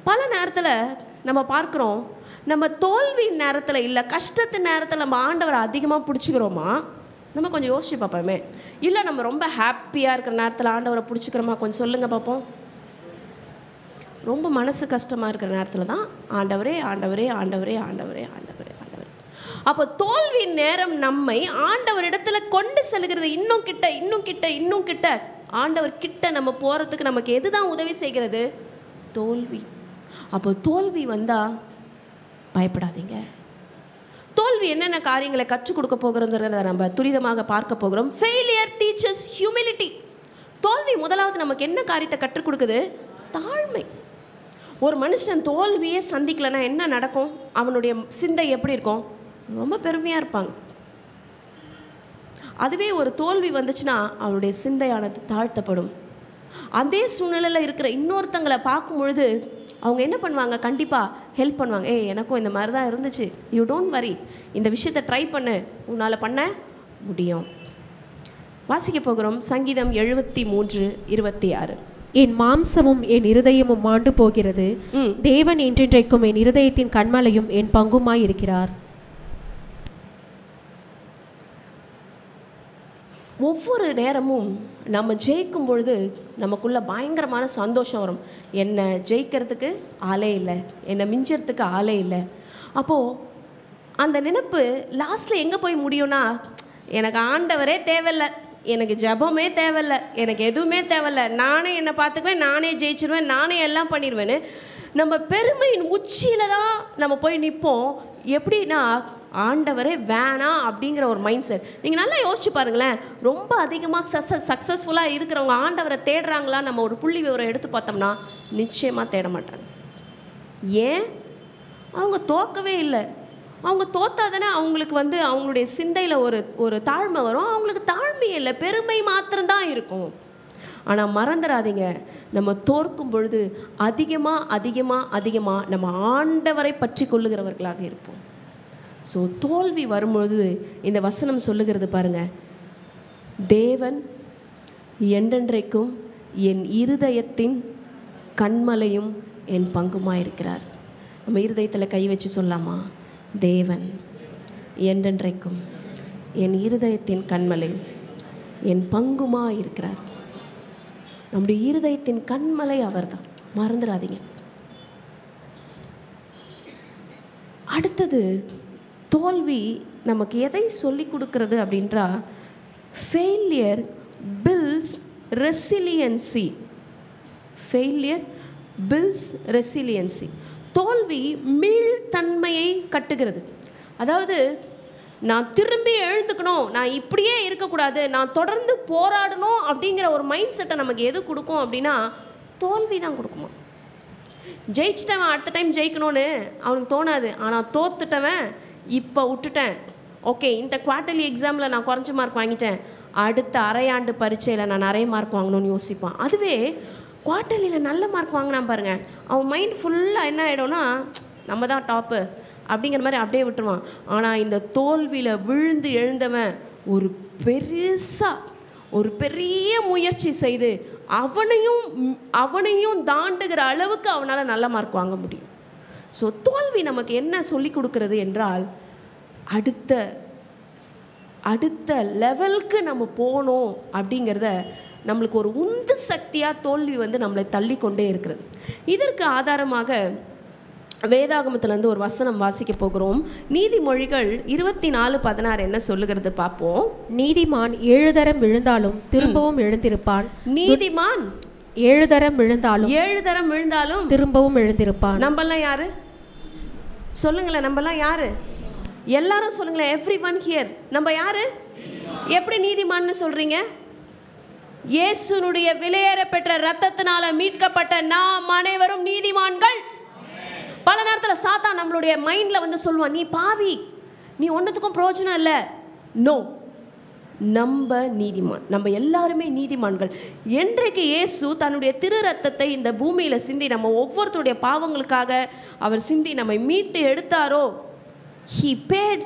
பல நேரத்தில் நம்ம பார்க்குறோம், நம்ம தோல்வி நேரத்தில் இல்லை கஷ்டத்து நேரத்தில் நம்ம ஆண்டவரை அதிகமாக பிடிச்சிக்கிறோமா? நம்ம கொஞ்சம் யோசிச்சு பார்ப்போமே. இல்லை நம்ம ரொம்ப ஹாப்பியாக இருக்கிற நேரத்தில் ஆண்டவரை பிடிச்சிக்கிறோமா? கொஞ்சம் சொல்லுங்கள் பார்ப்போம். ரொம்ப மனசு கஷ்டமாக இருக்கிற நேரத்தில் தான் ஆண்டவரே ஆண்டவரே ஆண்டவரே ஆண்டவரே ஆண்டவரே ஆண்டவரே. அப்போ தோல்வி நேரம் நம்மை ஆண்டவரிடத்தில் கொண்டு செல்கிறது. இன்னும் கிட்ட இன்னும் கிட்ட இன்னும் கிட்ட ஆண்டவர் கிட்ட நம்ம போகிறதுக்கு நமக்கு எது தான் உதவி செய்கிறது? தோல்வி. அப்போ தோல்வி வந்தால் பயப்படாதீங்க. தோல்வி என்னென்ன காரியங்களை கற்றுக் கொடுக்க போகிறோங்கிறத நம்ம துரிதமாக பார்க்க போகிறோம். Failure teachers humility. தோல்வி முதலாவது நமக்கு என்ன காரியத்தை கற்றுக் கொடுக்குது? தாழ்மை. ஒரு மனுஷன் தோல்வியே சந்திக்கலைன்னா என்ன நடக்கும்? அவனுடைய சிந்தை எப்படி இருக்கும்? ரொம்ப பெருமையாக இருப்பாங்க. அதுவே ஒரு தோல்வி வந்துச்சுன்னா அவனுடைய சிந்தையானது தாழ்த்தப்படும். அதே சூழ்நிலையில் இருக்கிற இன்னொருத்தங்களை பார்க்கும் பொழுது அவங்க என்ன பண்ணுவாங்க? கண்டிப்பாக ஹெல்ப் பண்ணுவாங்க. எனக்கும் இந்த மாதிரி தான் இருந்துச்சு, யூ டோன்ட் வரி, இந்த விஷயத்தை ட்ரை பண்ணு, உன்னால் பண்ண முடியும். வாசிக்க போகிறோம் சங்கீதம் 73:26. என் மாம்சமும் என் இருதயமும் மாண்டு போகிறது, தேவன் என்றென்றைக்கும் என் இருதயத்தின் கண்மலையும் என் பங்குமாய் இருக்கிறார். ஒவ்வொரு நேரமும் நம்ம ஜெயிக்கும் பொழுது நமக்குள்ள பயங்கரமான சந்தோஷம் வரும். என்னை ஜெயிக்கிறதுக்கு ஆளே இல்லை, என்னை மிஞ்சறதுக்கு ஆளே இல்லை. அப்போது அந்த நினைப்பு லாஸ்ட்டில் எங்கே போய் முடியும்னா, எனக்கு ஆண்டவரே தேவையில்லை, எனக்கு ஜபமே தேவையில்லை, எனக்கு எதுவுமே தேவையில்லை, நானே என்னை பார்த்துக்குவேன், நானே ஜெயிச்சிருவேன், நானே எல்லாம் பண்ணிடுவேன்னு நம்ம பெருமையின் உச்சியில் தான் நம்ம போய் நிற்போம். எப்படின்னா ஆண்டவரே வேணாம் அப்படிங்கிற ஒரு மைண்ட் செட். நீங்கள் நல்லா யோசிச்சு பாருங்களேன். ரொம்ப அதிகமாக சக்ஸஸ்ஃபுல்லாக இருக்கிறவங்க ஆண்டவரை தேடுறாங்களா? நம்ம ஒரு புள்ளி விவரம் எடுத்து பார்த்தோம்னா நிச்சயமாக தேட மாட்டாங்க. ஏன்? அவங்க தோக்கவே இல்லை. அவங்க தோத்தா தானே அவங்களுக்கு அவங்களுடைய சிந்தையில் ஒரு தாழ்மை வரும். அவங்களுக்கு தாழ்மையே இல்லை, பெருமை மாத்திரம்தான் இருக்கும். ஆனால் மறந்துடாதீங்க, நம்ம தோற்கும் பொழுது அதிகமாக அதிகமாக அதிகமாக நம்ம ஆண்டவரை பற்றி கொள்ளுகிறவர்களாக இருப்போம். ஸோ தோல்வி வரும்பொழுது இந்த வசனம் சொல்லுகிறது பாருங்கள், தேவன் என்றென்றைக்கும் என் இருதயத்தின் கண்மலையும் என் பங்குமாக இருக்கிறார். நம்ம இருதயத்தில் கை வச்சு சொல்லாமா? தேவன் என்றென்றைக்கும் என் இருதயத்தின் கண்மலையும் என் பங்குமாக இருக்கிறார். நம்முடைய இருதயத்தின் கண்மலை அவர்தான், மறந்துடாதீங்க. அடுத்தது தோல்வி நமக்கு எதை சொல்லி கொடுக்கிறது அப்படின்றா, failure builds resilience. Failure builds resilience. தோல்வி மீள்தன்மையை கட்டுகிறது. அதாவது நான் திரும்பி எழுந்துக்கணும், நான் இப்படியே இருக்கக்கூடாது, நான் தொடர்ந்து போராடணும் அப்படிங்கிற ஒரு மைண்ட் செட்டை நமக்கு எது கொடுக்கும் அப்படின்னா தோல்வி தான் கொடுக்குமா. ஜெயிச்சிட்டவன் அடுத்த டைம் ஜெயிக்கணும்னு அவனுக்கு தோணாது. ஆனால் தோத்துட்டவன் இப்போ விட்டுட்டேன், ஓகே இந்த குவார்ட்டர்லி எக்ஸாமில் நான் குறைஞ்ச மார்க் வாங்கிட்டேன், அடுத்த அரையாண்டு பரீட்சையில் நான் நிறைய மார்க் வாங்கணும்னு யோசிப்பான். அதுவே குவார்ட்டர்லியில் நல்ல மார்க் வாங்கினான் பாருங்கள், அவன் மைண்ட் ஃபுல்லாக என்ன ஆகிடும்னா நம்ம தான் டாப்பு அப்படிங்கிற மாதிரி அப்படியே விட்டுருவான். ஆனால் இந்த தோல்வியில் விழுந்து எழுந்தவன் ஒரு பெரிய முயற்சி செய்து அவனையும் தாண்டுகிற அளவுக்கு அவனால் நல்ல மார்க் வாங்க முடியும். ஸோ தோல்வி நமக்கு என்ன சொல்லி கொடுக்கிறது என்றால், அடுத்த லெவலுக்கு நம்ம போகணும் அப்படிங்கிறத நம்மளுக்கு ஒரு உந்து சக்தியாக தோல்வி நம்மளை தள்ளி கொண்டே இருக்கிறது. இதற்கு ஆதாரமாக வேதாகமத்திலேருந்து ஒரு வசனம் வாசிக்க போகிறோம். நீதிமொழிகள் 24:16 என்ன சொல்லுகிறது பார்ப்போம். நீதிமான் 7 தரம் விழுந்தாலும் திரும்பவும் எழுந்திருப்பான். நீதிமான் 7 தரம் விழுந்தாலும் திரும்பவும் எழுந்திருப்பான். நம்மெல்லாம் யாரு சொல்லுங்களேன்? நம்மெல்லாம் யாரு? எல்லாரும் சொல்லுங்களேன். Everyone here. நம்ம யாரு? எப்படி நீதிமான்னு சொல்றீங்க? இயேசுனுடைய விலையேற பெற்ற இரத்தத்தினால மீட்கப்பட்ட நாம் அனைவரும் நீதிமான்கள். பல நேரத்தில் சாத்தான் நம்மளுடைய மைண்டில் வந்து சொல்லுவான், நீ பாவி, நீ ஒன்றுத்துக்கும் பிரயோஜனம் இல்லை. நோ, நம்ம நீதிமான், நம்ம எல்லாருமே நீதிமான்கள். என்றைக்கு இயேசு தன்னுடைய திரு ரத்தத்தை இந்த பூமியில் சிந்தி நம்ம ஒவ்வொருத்தருடைய பாவங்களுக்காக அவர் சிந்தி நம்மை மீட்டு எடுத்தாரோ, he paid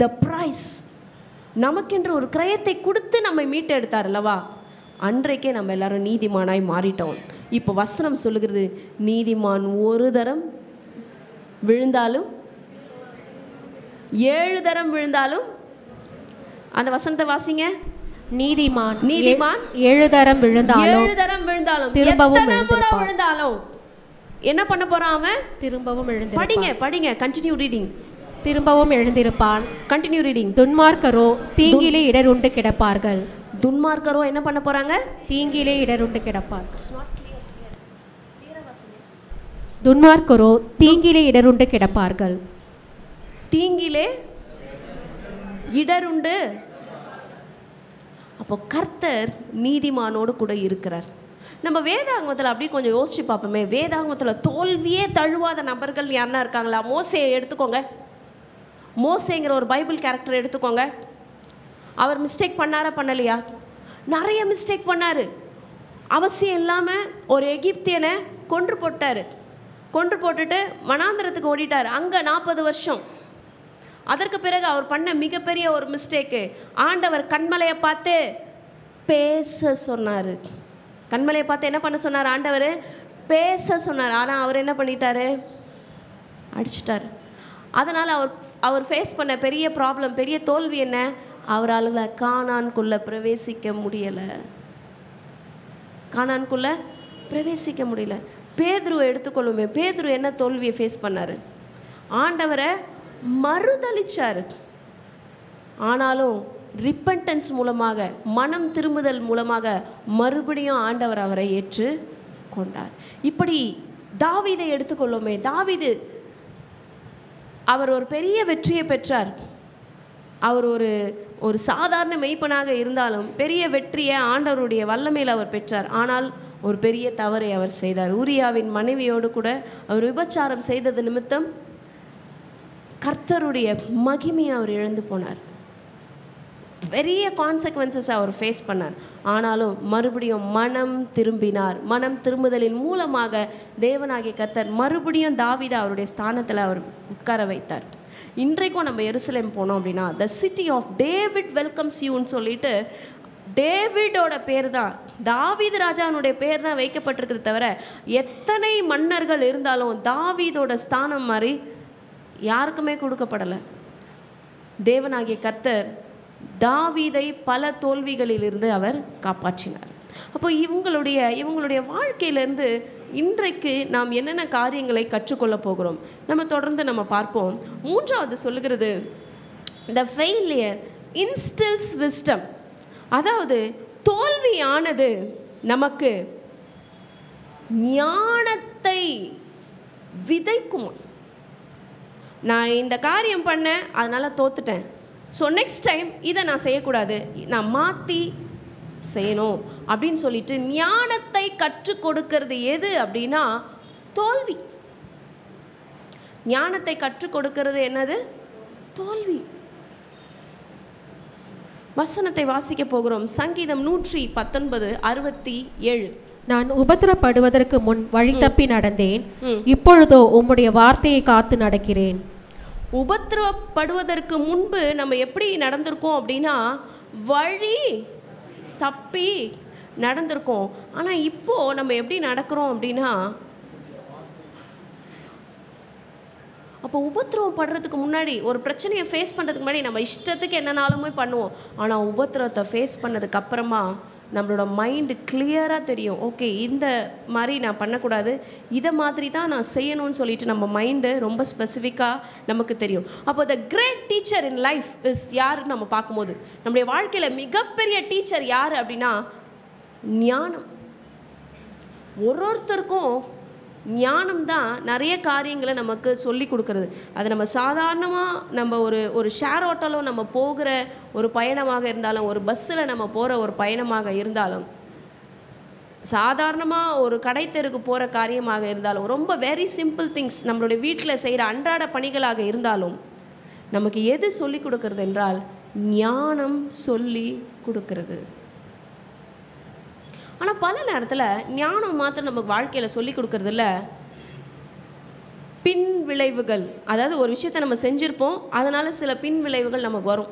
the price, நமக்கென்று ஒரு கிரயத்தை கொடுத்து நம்மை மீட்டு எடுத்தார் அல்லவா, அன்றைக்கே நம்ம எல்லாரும் நீதிமானாய் மாறிட்டோம். இப்போ வசனம் சொல்லுகிறது, நீதிமான் ஒரு தரம் விழுந்தாலும் 7 தரம் விழுந்தாலும், அந்த வசனத்தை வாசிங்க. நீதிமான் 7 தரம் விழுந்தாலும் திரும்பவும் விழுந்தாலும் என்ன பண்ண போறான் அவன்? திரும்பவும் படிங்க, கண்டினியூ ரீடிங். திரும்பவும் எழுந்திருப்பான். Continue reading. துன்மார்க்கரோ தீங்கிலே இடருண்டு கிடப்பார்கள். துன்மார்க்கரோ என்ன பண்ண போறாங்க? தீங்கிலே இடருண்டு கிடப்பார்கள். துன்மார்க்கரோ தீங்கிலே இடருண்டு கிடப்பார்கள். தீங்கிலே இடருண்டு. அப்போ கர்த்தர் நீதிமானோடு கூட இருக்கிறார். நம்ம வேதாகமத்தில் அப்படியே கொஞ்சம் யோசிச்சு பார்ப்போமே. வேதாகமத்தில் தோல்வியே தழுவாத நபர்கள் யாருன்னா இருக்காங்களா? மோசேயை எடுத்துக்கோங்க. மோசேங்கிற ஒரு பைபிள் கேரக்டர் எடுத்துக்கோங்க. அவர் மிஸ்டேக் பண்ணாரா பண்ணலையா? நிறைய மிஸ்டேக் பண்ணார். அவசியம் இல்லாமல் ஒரு எகிப்தியனை கொன்று போட்டுட்டு வனாந்திரத்துக்கு ஓடிட்டார். அங்கே 40 வருஷம். அதற்கு பிறகு அவர் பண்ண மிகப்பெரிய ஒரு மிஸ்டேக்கு, ஆண்டவர் கண்மலையை பார்த்து பேச சொன்னார். கண்மலையை பார்த்து என்ன பண்ண சொன்னார்? ஆண்டவர் பேச சொன்னார். ஆனால் அவர் என்ன பண்ணிட்டாரு? அடிச்சிட்டார். அதனால் அவர் ஃபேஸ் பண்ண பெரிய ப்ராப்ளம், பெரிய தோல்வி என்ன? அவரால் கானான்குள்ளே பிரவேசிக்க முடியலை. கானான்குள்ளே பிரவேசிக்க முடியல. பேதுருவை எடுத்துக்கொள்ளுமே. பேதுரு என்ன தோல்வியை ஃபேஸ் பண்ணார்? ஆண்டவரை மறுதலிச்சார். ஆனாலும் ரிப்பன்டன்ஸ் மூலமாக, மனம் திரும்புதல் மூலமாக மறுபடியும் ஆண்டவர் அவரை ஏற்று கொண்டார். இப்படி தாவீதை எடுத்துக்கொள்ளுமே. தாவீது அவர் ஒரு பெரிய வெற்றியை பெற்றார். அவர் ஒரு சாதாரண மெய்ப்பனாக இருந்தாலும் பெரிய வெற்றியை ஆண்டவருடைய வல்லமையில் அவர் பெற்றார். ஆனால் ஒரு பெரிய தவறை அவர் செய்தார். ஊரியாவின் மனைவியோடு கூட அவர் விபச்சாரம் செய்தது நிமித்தம் கர்த்தருடைய மகிமையை அவர் இழந்து போனார். பெரிய கான்சிக்வன்சஸ் அவர் ஃபேஸ் பண்ணார். ஆனாலும் மறுபடியும் மனம் திரும்பினார். மனம் திரும்புதலின் மூலமாக தேவனாகிய கர்த்தர் மறுபடியும் தாவீதை அவருடைய ஸ்தானத்தில் அவர் உட்கார வைத்தார். இன்றைக்கும் நம்ம எருசலேம் போனோம் அப்படின்னா, the city of David welcomes யூன்னு சொல்லிட்டு டேவிடோட பேர் தான், தாவீது ராஜானுடைய பேர் தான் வைக்கப்பட்டிருக்கிறது. தவிர எத்தனை மன்னர்கள் இருந்தாலும் தாவீதோட ஸ்தானம் மாதிரி யாருக்குமே கொடுக்கப்படலை. தேவனாகிய கர்த்தர் தாவீதை பல தோல்விகளிலிருந்து அவர் காப்பாற்றினார். அப்போ இவங்களுடைய வாழ்க்கையிலேருந்து இன்றைக்கு நாம் என்னென்ன காரியங்களை கற்றுக்கொள்ள போகிறோம் நம்ம தொடர்ந்து நம்ம பார்ப்போம். 3வது சொல்லுகிறது, the failure instills wisdom. அதாவது தோல்வியானது நமக்கு ஞானத்தை விதைக்கும். நான் இந்த காரியம் பண்ணேன், அதனால் தோத்துட்டேன், ஸோ நெக்ஸ்ட் டைம் இதை நான் செய்யக்கூடாது, நான் மாற்றி செய்யணும் அப்படின்னு சொல்லிட்டு ஞானத்தை கற்றுக் கொடுக்கிறது எது அப்படின்னா தோல்வி. ஞானத்தை கற்றுக் கொடுக்கிறது என்னது? தோல்வி. வசனத்தை வாசிக்க போகிறோம். சங்கீதம் 119:67. நான் உபத்திரப்படுவதற்கு முன் வழி தப்பி நடந்தேன், இப்பொழுதோ உம்முடைய வார்த்தையை காத்து நடக்கிறேன். உபத்திரப்படுவதற்கு முன்பு நம்ம எப்படி நடந்திருக்கோம் அப்படின்னா வழி தப்பி நடந்திருக்கோம். ஆனால் இப்போது நம்ம எப்படி நடக்கிறோம் அப்படின்னா, அப்போ உபத்திரவம் படுறதுக்கு முன்னாடி, ஒரு பிரச்சனையை ஃபேஸ் பண்ணுறதுக்கு முன்னாடி நம்ம இஷ்டத்துக்கு என்னன்னாலுமே பண்ணுவோம். ஆனால் உபத்திரவத்தை ஃபேஸ் பண்ணதுக்கு அப்புறமா நம்மளோட மைண்டு கிளியராக தெரியும், ஓகே இந்த மாதிரி நான் பண்ணக்கூடாது, இதை மாதிரி தான் நான் செய்யணும்னு சொல்லிட்டு நம்ம மைண்டு ரொம்ப ஸ்பெசிஃபிக்காக நமக்கு தெரியும். அப்போ the great teacher in life is யாருன்னு நம்ம பார்க்கும்போது, நம்முடைய வாழ்க்கையில் மிகப்பெரிய டீச்சர் யார் அப்படின்னா ஞானம். ஒருத்தருக்கும் ஞானம் தான் நிறைய காரியங்களை நமக்கு சொல்லி கொடுக்கறது. அது நம்ம சாதாரணமாக நம்ம ஒரு ஷேர் ஆட்டோலோ நம்ம போகிற ஒரு பயணமாக இருந்தாலும், ஒரு பஸ்ஸில் நம்ம போகிற ஒரு பயணமாக இருந்தாலும், சாதாரணமாக ஒரு கடை தெருக்கு போகிற காரியமாக இருந்தாலும், ரொம்ப வெரி சிம்பிள் திங்ஸ் நம்மளுடைய வீட்டில் செய்கிற அன்றாட பணிகளாக இருந்தாலும், நமக்கு எது சொல்லி கொடுக்கறது என்றால் ஞானம் சொல்லி கொடுக்கறது. ஆனால் பல நேரத்தில் ஞானம் மாத்திரம் நமக்கு வாழ்க்கையில் சொல்லி கொடுக்கறதில்ல, பின் விளைவுகள். அதாவது ஒரு விஷயத்தை நம்ம செஞ்சுருப்போம், அதனால் சில பின் விளைவுகள் நமக்கு வரும்.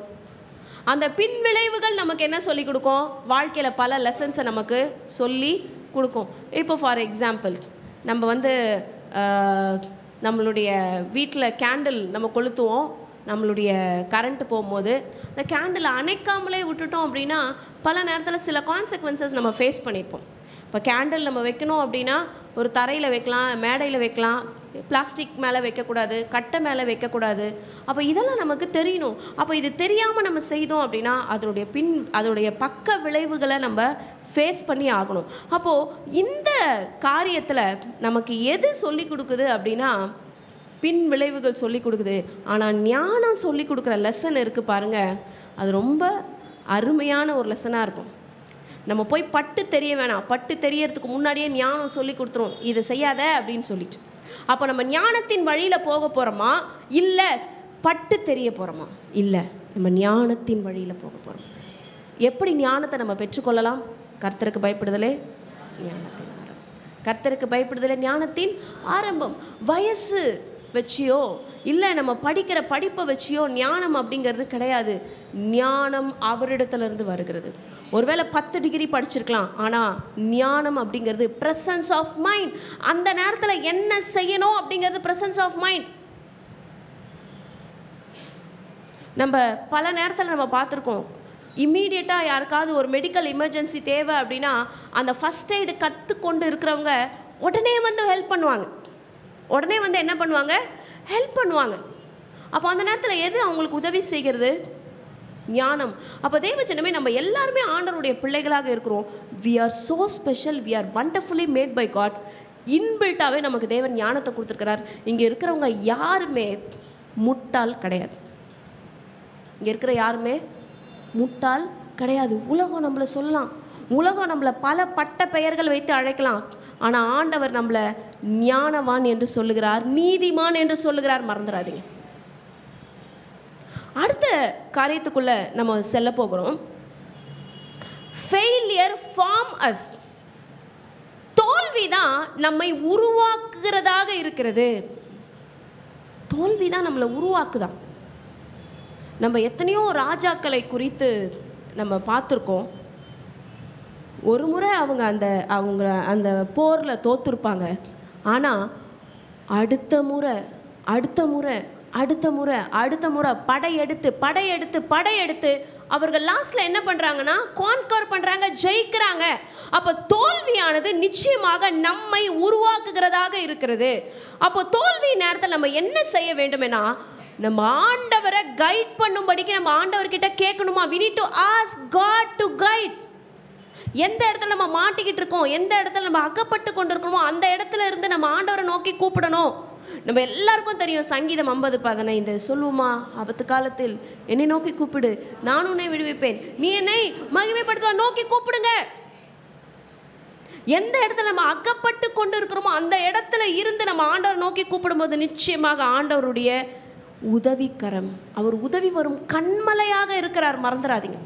அந்த பின் விளைவுகள் நமக்கு என்ன சொல்லி கொடுக்கும்? வாழ்க்கையில் பல லெசன்ஸை நமக்கு சொல்லி கொடுக்கும். இப்போ ஃபார் எக்ஸாம்பிள், நம்ம நம்மளுடைய வீட்டில் கேண்டில் நம்ம கொளுத்துவோம். நம்மளுடைய கரண்ட்டு போகும்போது அந்த கேண்டில் அணைக்காமலே விட்டுட்டோம் அப்படின்னா பல நேரத்தில் சில கான்சிக்வன்சஸ் நம்ம ஃபேஸ் பண்ணியிருப்போம். இப்போ கேண்டில் நம்ம வைக்கணும் அப்படின்னா ஒரு தரையில் வைக்கலாம், மேடையில் வைக்கலாம், பிளாஸ்டிக் மேலே வைக்கக்கூடாது, கட்டை மேலே வைக்கக்கூடாது. அப்போ இதெல்லாம் நமக்கு தெரியணும். அப்போ இது தெரியாமல் நம்ம செய்தோம் அப்படின்னா அதோடைய பக்க விளைவுகளை நம்ம ஃபேஸ் பண்ணி ஆகணும். அப்போது இந்த காரியத்தில் நமக்கு எது சொல்லி கொடுக்குது அப்படின்னா பின் விளைவுகள் சொல்லி கொடுக்குது. ஆனால் ஞானம் சொல்லி கொடுக்குற லெசன் இருக்குது பாருங்கள், அது ரொம்ப அருமையான ஒரு லெசனாக இருக்கும். நம்ம போய் பட்டு தெரிய வேணாம், பட்டு தெரியறதுக்கு முன்னாடியே ஞானம் சொல்லி கொடுத்துரும், இதை செய்யாத அப்படின்னு சொல்லிட்டு. அப்போ நம்ம ஞானத்தின் வழியில் போக போகிறோமா, இல்லை பட்டு தெரிய போகிறோமா? இல்லை, நம்ம ஞானத்தின் வழியில் போக போகிறோம். எப்படி ஞானத்தை நம்ம பெற்றுக்கொள்ளலாம்? கர்த்தருக்கு பயப்படுதலே ஞானத்தின் ஆரம்பம். கர்த்தருக்கு பயப்படுதலே ஞானத்தின் ஆரம்பம். வயசு வச்சியோ இல்லை நம்ம படிக்கிற படிப்பை வச்சியோ ஞானம் அப்படிங்கிறது கிடையாது. ஞானம் அவரிடத்துலேருந்து வருகிறது. ஒருவேளை 10 டிகிரி படிச்சிருக்கலாம், ஆனால் ஞானம் அப்படிங்கிறது ப்ரெசன்ஸ் ஆஃப் மைண்ட். அந்த நேரத்தில் என்ன செய்யணும் அப்படிங்கிறது ப்ரெசன்ஸ் ஆஃப் மைண்ட். நம்ம பல நேரத்தில் நம்ம பார்த்துருக்கோம், இம்மீடியட்டாக யாருக்காவது ஒரு மெடிக்கல் எமர்ஜென்சி தேவை அப்படின்னா அந்த ஃபஸ்ட் எய்டு கற்றுக்கொண்டு இருக்கிறவங்க உடனே ஹெல்ப் பண்ணுவாங்க. உடனே என்ன பண்ணுவாங்க? ஹெல்ப் பண்ணுவாங்க. அப்போ அந்த நேரத்தில் எது அவங்களுக்கு உதவி செய்கிறது? ஞானம். அப்போ தேவஜனமே, நம்ம எல்லாருமே ஆண்டவருடைய பிள்ளைகளாக இருக்கிறோம். We are so special, we are wonderfully made by God. இன்பில்ட்டாகவே நமக்கு தேவன் ஞானத்தை கொடுத்துருக்கிறார். இங்கே இருக்கிறவங்க யாருமே முட்டாள் கிடையாது. இங்கே இருக்கிற யாருமே முட்டாள் கிடையாது. உலகம் நம்மளை சொல்லலாம், உலகம் நம்மளை பல பட்ட பெயர்கள் வைத்து அழைக்கலாம், ஆனால் ஆண்டவர் நம்மளை ஞானவான் என்று சொல்லுகிறார், நீதிமான் என்று சொல்லுகிறார். மறந்துடாதீங்க. அடுத்த காரியத்துக்குள்ள நம்ம செல்ல போகிறோம். Failure form as. தோல்விதான் நம்மை உருவாக்குகிறதாக இருக்கிறது. தோல்விதான் நம்மளை உருவாக்குதான். நம்ம எத்தனையோ ராஜாக்களை குறித்து நம்ம பார்த்துருக்கோம். ஒரு முறை அவங்க அந்த போரில் தோற்றுருப்பாங்க, ஆனால் அடுத்த முறை படையெடுத்து அவர்கள் லாஸ்ட்டில் என்ன பண்ணுறாங்கன்னா கான்கர் பண்ணுறாங்க, ஜெயிக்கிறாங்க. அப்போ தோல்வியானது நிச்சயமாக நம்மை உருவாக்குகிறதாக இருக்கிறது. அப்போ தோல்வி நேரத்தில் நம்ம என்ன செய்ய வேண்டுமெனா, நம்ம ஆண்டவரை கைட் பண்ணும்படிக்கு நம்ம ஆண்டவர்கிட்ட கேட்கணுமா? we need to ask God to guide. எந்த இடத்துல நம்ம மாட்டிக்கிட்டு இருக்கோம், எந்த இடத்துல நம்ம அகப்பட்டு கொண்டு இருக்கணுமோ அந்த இடத்துல இருந்து நம்ம ஆண்டவரை நோக்கி கூப்பிடணும். நம்ம எல்லாருக்கும் தெரியும் சங்கீதம் 50:15, சொல்லுமா ஆபத்து காலத்தில் என்னை நோக்கி கூப்பிடு, நான் உன்னை விடுவிப்பேன், நீ என்னை மகிமைப்படுத்த நோக்கி கூப்பிடுங்க. எந்த இடத்துல நம்ம அகப்பட்டு கொண்டு இருக்கிறோமோ அந்த இடத்துல இருந்து நம்ம ஆண்டவரை நோக்கி கூப்பிடும்போது நிச்சயமாக ஆண்டவருடைய உதவிக்கரம், அவர் உதவி வரும் கண்மலையாக இருக்கிறார். மறந்துடாதீங்க.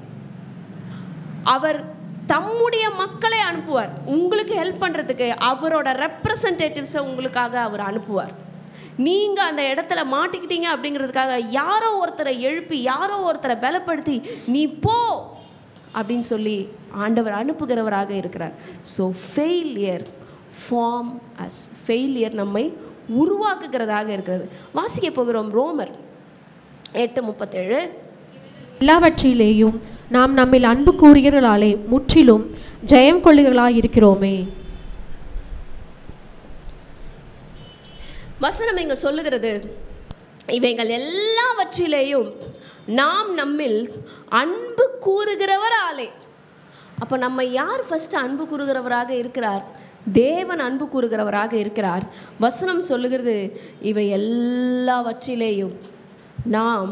அவர் தம்முடைய மக்களை அனுப்புவார் உங்களுக்கு ஹெல்ப் பண்ணுறதுக்கு. அவரோட ரெப்ரசன்டேட்டிவ்ஸை உங்களுக்காக அவர் அனுப்புவார். நீங்கள் அந்த இடத்துல மாட்டிக்கிட்டீங்க அப்படிங்கிறதுக்காக யாரோ ஒருத்தரை எழுப்பி, யாரோ ஒருத்தரை பலப்படுத்தி நீ போ அப்படின்னு சொல்லி ஆண்டவர் அனுப்புகிறவராக இருக்கிறார். So failure form us. Failure நம்மை உருவாக்குகிறதாக இருக்கிறது. வாசிக்க போகிறோம் ரோமர் 8:37. எல்லாவற்றிலேயும் நாம் நம்மில் அன்பு கூறுகிறவர்களாலே முற்றிலும் ஜெயம் கொள்ளுகிறவர்களாய் இருக்கிறோமே. வசனம் இங்க சொல்லுகிறது, இவைகள் எல்லாவற்றிலேயும் நாம் நம்மில் அன்பு கூறுகிறவராலே. அப்போ நம்ம யார் ஃபர்ஸ்ட் அன்பு கூறுகிறவராக இருக்கிறார்? தேவன் அன்பு கூறுகிறவராக இருக்கிறார். வசனம் சொல்லுகிறது, இவை எல்லாவற்றிலேயும் நாம்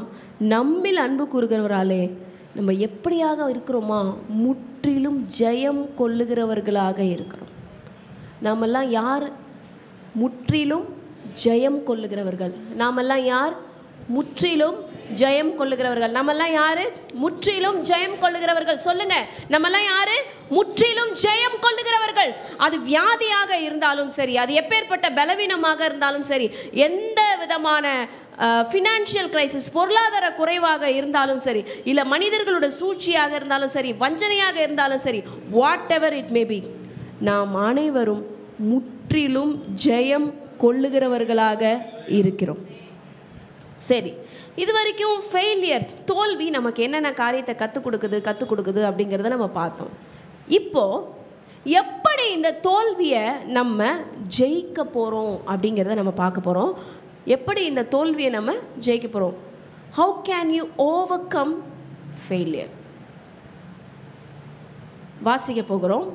நம்மில் அன்பு கூறுகிறவராலே நம்ம எப்படியாக இருக்கிறோமா? முற்றிலும் ஜெயம் கொள்ளுகிறவர்களாக இருக்கிறோம். நாமெல்லாம் யார்? முற்றிலும் ஜெயம் கொள்ளுகிறவர்கள். நாமெல்லாம் யார்? முற்றிலும் ஜெயம் கொள்ளுகிறவர்கள். நம்மெல்லாம் யாரு? முற்றிலும் ஜெயம் கொள்ளுகிறவர்கள். சொல்லுங்க, நம்மெல்லாம் யாரு? முற்றிலும் ஜெயம் கொள்ளுகிறவர்கள். அது வியாதியாக இருந்தாலும் சரி, அது எப்பேற்பட்ட பலவீனமாக இருந்தாலும் சரி, எந்த விதமான ஃபினான்ஷியல் கிரைசிஸ், பொருளாதார குறைவாக இருந்தாலும் சரி, இல்லை மனிதர்களோட சூழ்ச்சியாக இருந்தாலும் சரி, வஞ்சனையாக இருந்தாலும் சரி, what ever it may be, நாம் அனைவரும் முற்றிலும் ஜெயம் கொள்ளுகிறவர்களாக இருக்கிறோம். சரி, இது வரைக்கும் ஃபெயிலியர், தோல்வி நமக்கு என்னென்ன காரியத்தை கற்றுக் கொடுக்குது அப்படிங்கிறத நம்ம பார்த்தோம். இப்போது எப்படி இந்த தோல்வியை நம்ம ஜெயிக்க போகிறோம் அப்படிங்கிறத நம்ம பார்க்க போகிறோம். எப்படி இந்த தோல்வியை நம்ம ஜெயிக்க போகிறோம்? How can you over come failure? வாசிக்க போகிறோம்.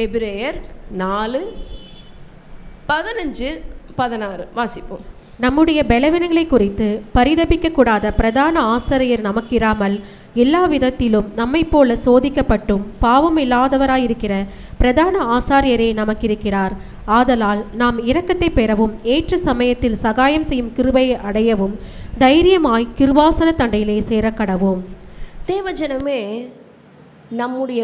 எபிரேயர் 4:15-16 வாசிப்போம். நம்முடைய பலவீனங்களை குறித்து பரிதபிக்கக்கூடாத பிரதான ஆசாரியர் நமக்கிராமல் எல்லா விதத்திலும் நம்மை போல சோதிக்கப்பட்டும் பாவம் இல்லாதவராயிருக்கிற பிரதான ஆசாரியரே நமக்கிருக்கிறார். ஆதலால் நாம் இரக்கத்தை பெறவும் ஏற்ற சமயத்தில் சகாயம் செய்யும் கிருபையை அடையவும் தைரியமாய் கிருபாசன தண்டையிலே சேரக்கடவும். தேவஜனமே, நம்முடைய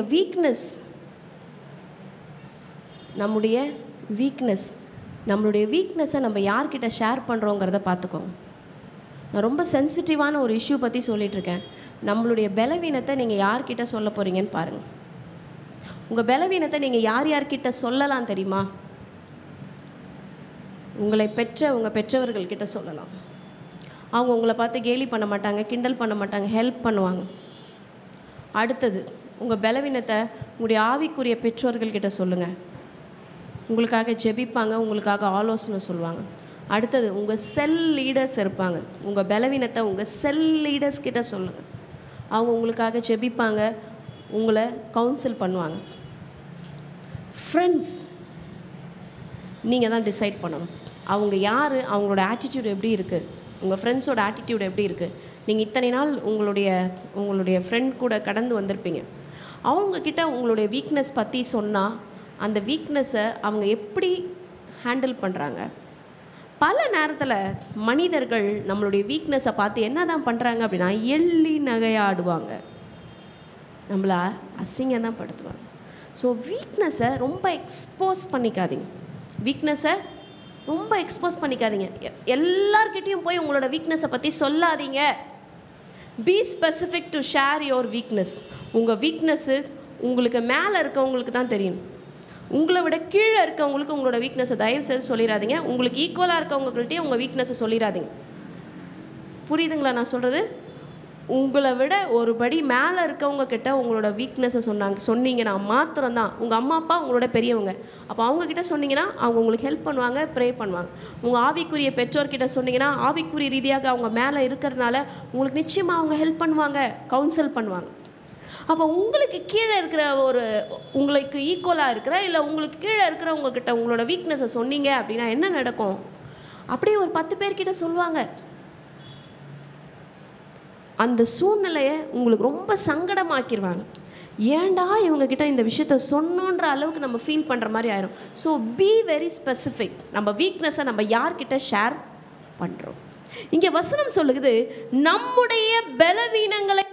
வீக்னஸை நம்ம யார்கிட்ட ஷேர் பண்ணுறோங்கிறத பார்த்துக்கோங்க. நான் ரொம்ப சென்சிட்டிவான ஒரு இஷ்யூ பற்றி சொல்லிகிட்ருக்கேன். நம்மளுடைய பலவீனத்தை நீங்கள் யார்கிட்ட சொல்ல போகிறீங்கன்னு பாருங்கள். உங்கள் பலவீனத்தை நீங்கள் யார்கிட்ட சொல்லலாம் தெரியுமா? உங்களை உங்கள் பெற்றவர்கள்கிட்ட சொல்லலாம். அவங்க உங்களை பார்த்து கேலி பண்ண மாட்டாங்க, கிண்டல் பண்ண மாட்டாங்க, ஹெல்ப் பண்ணுவாங்க. அடுத்தது, உங்கள் பலவீனத்தை உங்களுடைய ஆவிக்குரிய பெற்றோர்கள்கிட்ட சொல்லுங்கள். உங்களுக்காக ஜெபிப்பாங்க, உங்களுக்காக ஆலோசனை சொல்லுவாங்க. அடுத்தது, உங்கள் செல் லீடர்ஸ் இருப்பாங்க. உங்கள் பலவீனத்தை உங்கள் செல் லீடர்ஸ் கிட்ட சொல்லுங்கள். அவங்க உங்களுக்காக ஜெபிப்பாங்க, உங்களை கவுன்சில் பண்ணுவாங்க. ஃப்ரெண்ட்ஸ், நீங்கள் தான் டிசைட் பண்ணணும் அவங்க யார், அவங்களோட ஆட்டிடியூட் எப்படி இருக்குது, உங்கள் ஃப்ரெண்ட்ஸோட ஆட்டிடியூட் எப்படி இருக்குது. நீங்கள் இத்தனை நாள் உங்களுடைய ஃப்ரெண்ட் கூட கடந்து வந்திருப்பீங்க. அவங்கக்கிட்ட உங்களுடைய வீக்னஸ் பற்றி சொன்னால் அந்த வீக்னஸை அவங்க எப்படி ஹேண்டில் பண்ணுறாங்க. பல நேரத்தில் மனிதர்கள் நம்மளுடைய வீக்னஸை பார்த்து என்ன தான் பண்ணுறாங்க அப்படின்னா, எள்ளி நகையாடுவாங்க, நம்மளை அசிங்கம் தான் படுத்துவாங்க. ஸோ வீக்னஸை ரொம்ப எக்ஸ்போஸ் பண்ணிக்காதீங்க. எல்லார்கிட்டையும் போய் உங்களோட வீக்னஸை பற்றி சொல்லாதீங்க. B specific to share your weakness. உங்கள் வீக்னஸ்ஸு உங்களுக்கு மேலே இருக்கவங்களுக்கு தான் தெரியும். உங்களை விட கீழே இருக்கவங்களுக்கு உங்களோட வீக்னஸை தயவு செய்து சொல்லிடாதீங்க. உங்களுக்கு ஈக்குவலாக இருக்கவங்கள்ட்டே உங்கள் வீக்னஸை சொல்லிடாதீங்க. புரியுதுங்களா நான் சொல்கிறது? உங்களை விட ஒரு படி மேலே இருக்கவங்க கிட்ட உங்களோட வீக்னஸை சொன்னீங்கன்னா மாத்திரம்தான். உங்கள் அம்மா அப்பா உங்களோட பெரியவங்க, அப்போ அவங்கக்கிட்ட சொன்னீங்கன்னா அவங்க உங்களுக்கு ஹெல்ப் பண்ணுவாங்க, ப்ரே பண்ணுவாங்க. உங்கள் ஆவிக்குரிய பெற்றோர்கிட்ட சொன்னீங்கன்னா ஆவிக்குரிய ரீதியாக அவங்க மேலே இருக்கிறதுனால உங்களுக்கு நிச்சயமாக அவங்க ஹெல்ப் பண்ணுவாங்க, கவுன்சில் பண்ணுவாங்க. அப்போ உங்களுக்கு கீழே இருக்கிற உங்களுக்கு ஈக்குவலாக இருக்கிற இல்லை உங்களுக்கு கீழே இருக்கிறவங்கக்கிட்ட உங்களோட வீக்னஸை சொன்னீங்க அப்படின்னா என்ன நடக்கும்? அப்படியே ஒரு 10 பேர்கிட்ட சொல்லுவாங்க. அந்த சூழ்நிலையை உங்களுக்கு ரொம்ப சங்கடமாக்கிடுவாங்க. ஏன்டா இவங்கக்கிட்ட இந்த விஷயத்த சொன்னோன்ற அளவுக்கு நம்ம ஃபீல் பண்ணுற மாதிரி ஆயிரும். So be very specific. நம்ம வீக்னஸை நம்ம யார்கிட்ட ஷேர் பண்ணுறோம். இங்கே வசனம் சொல்லுது, நம்முடைய பலவீனங்களை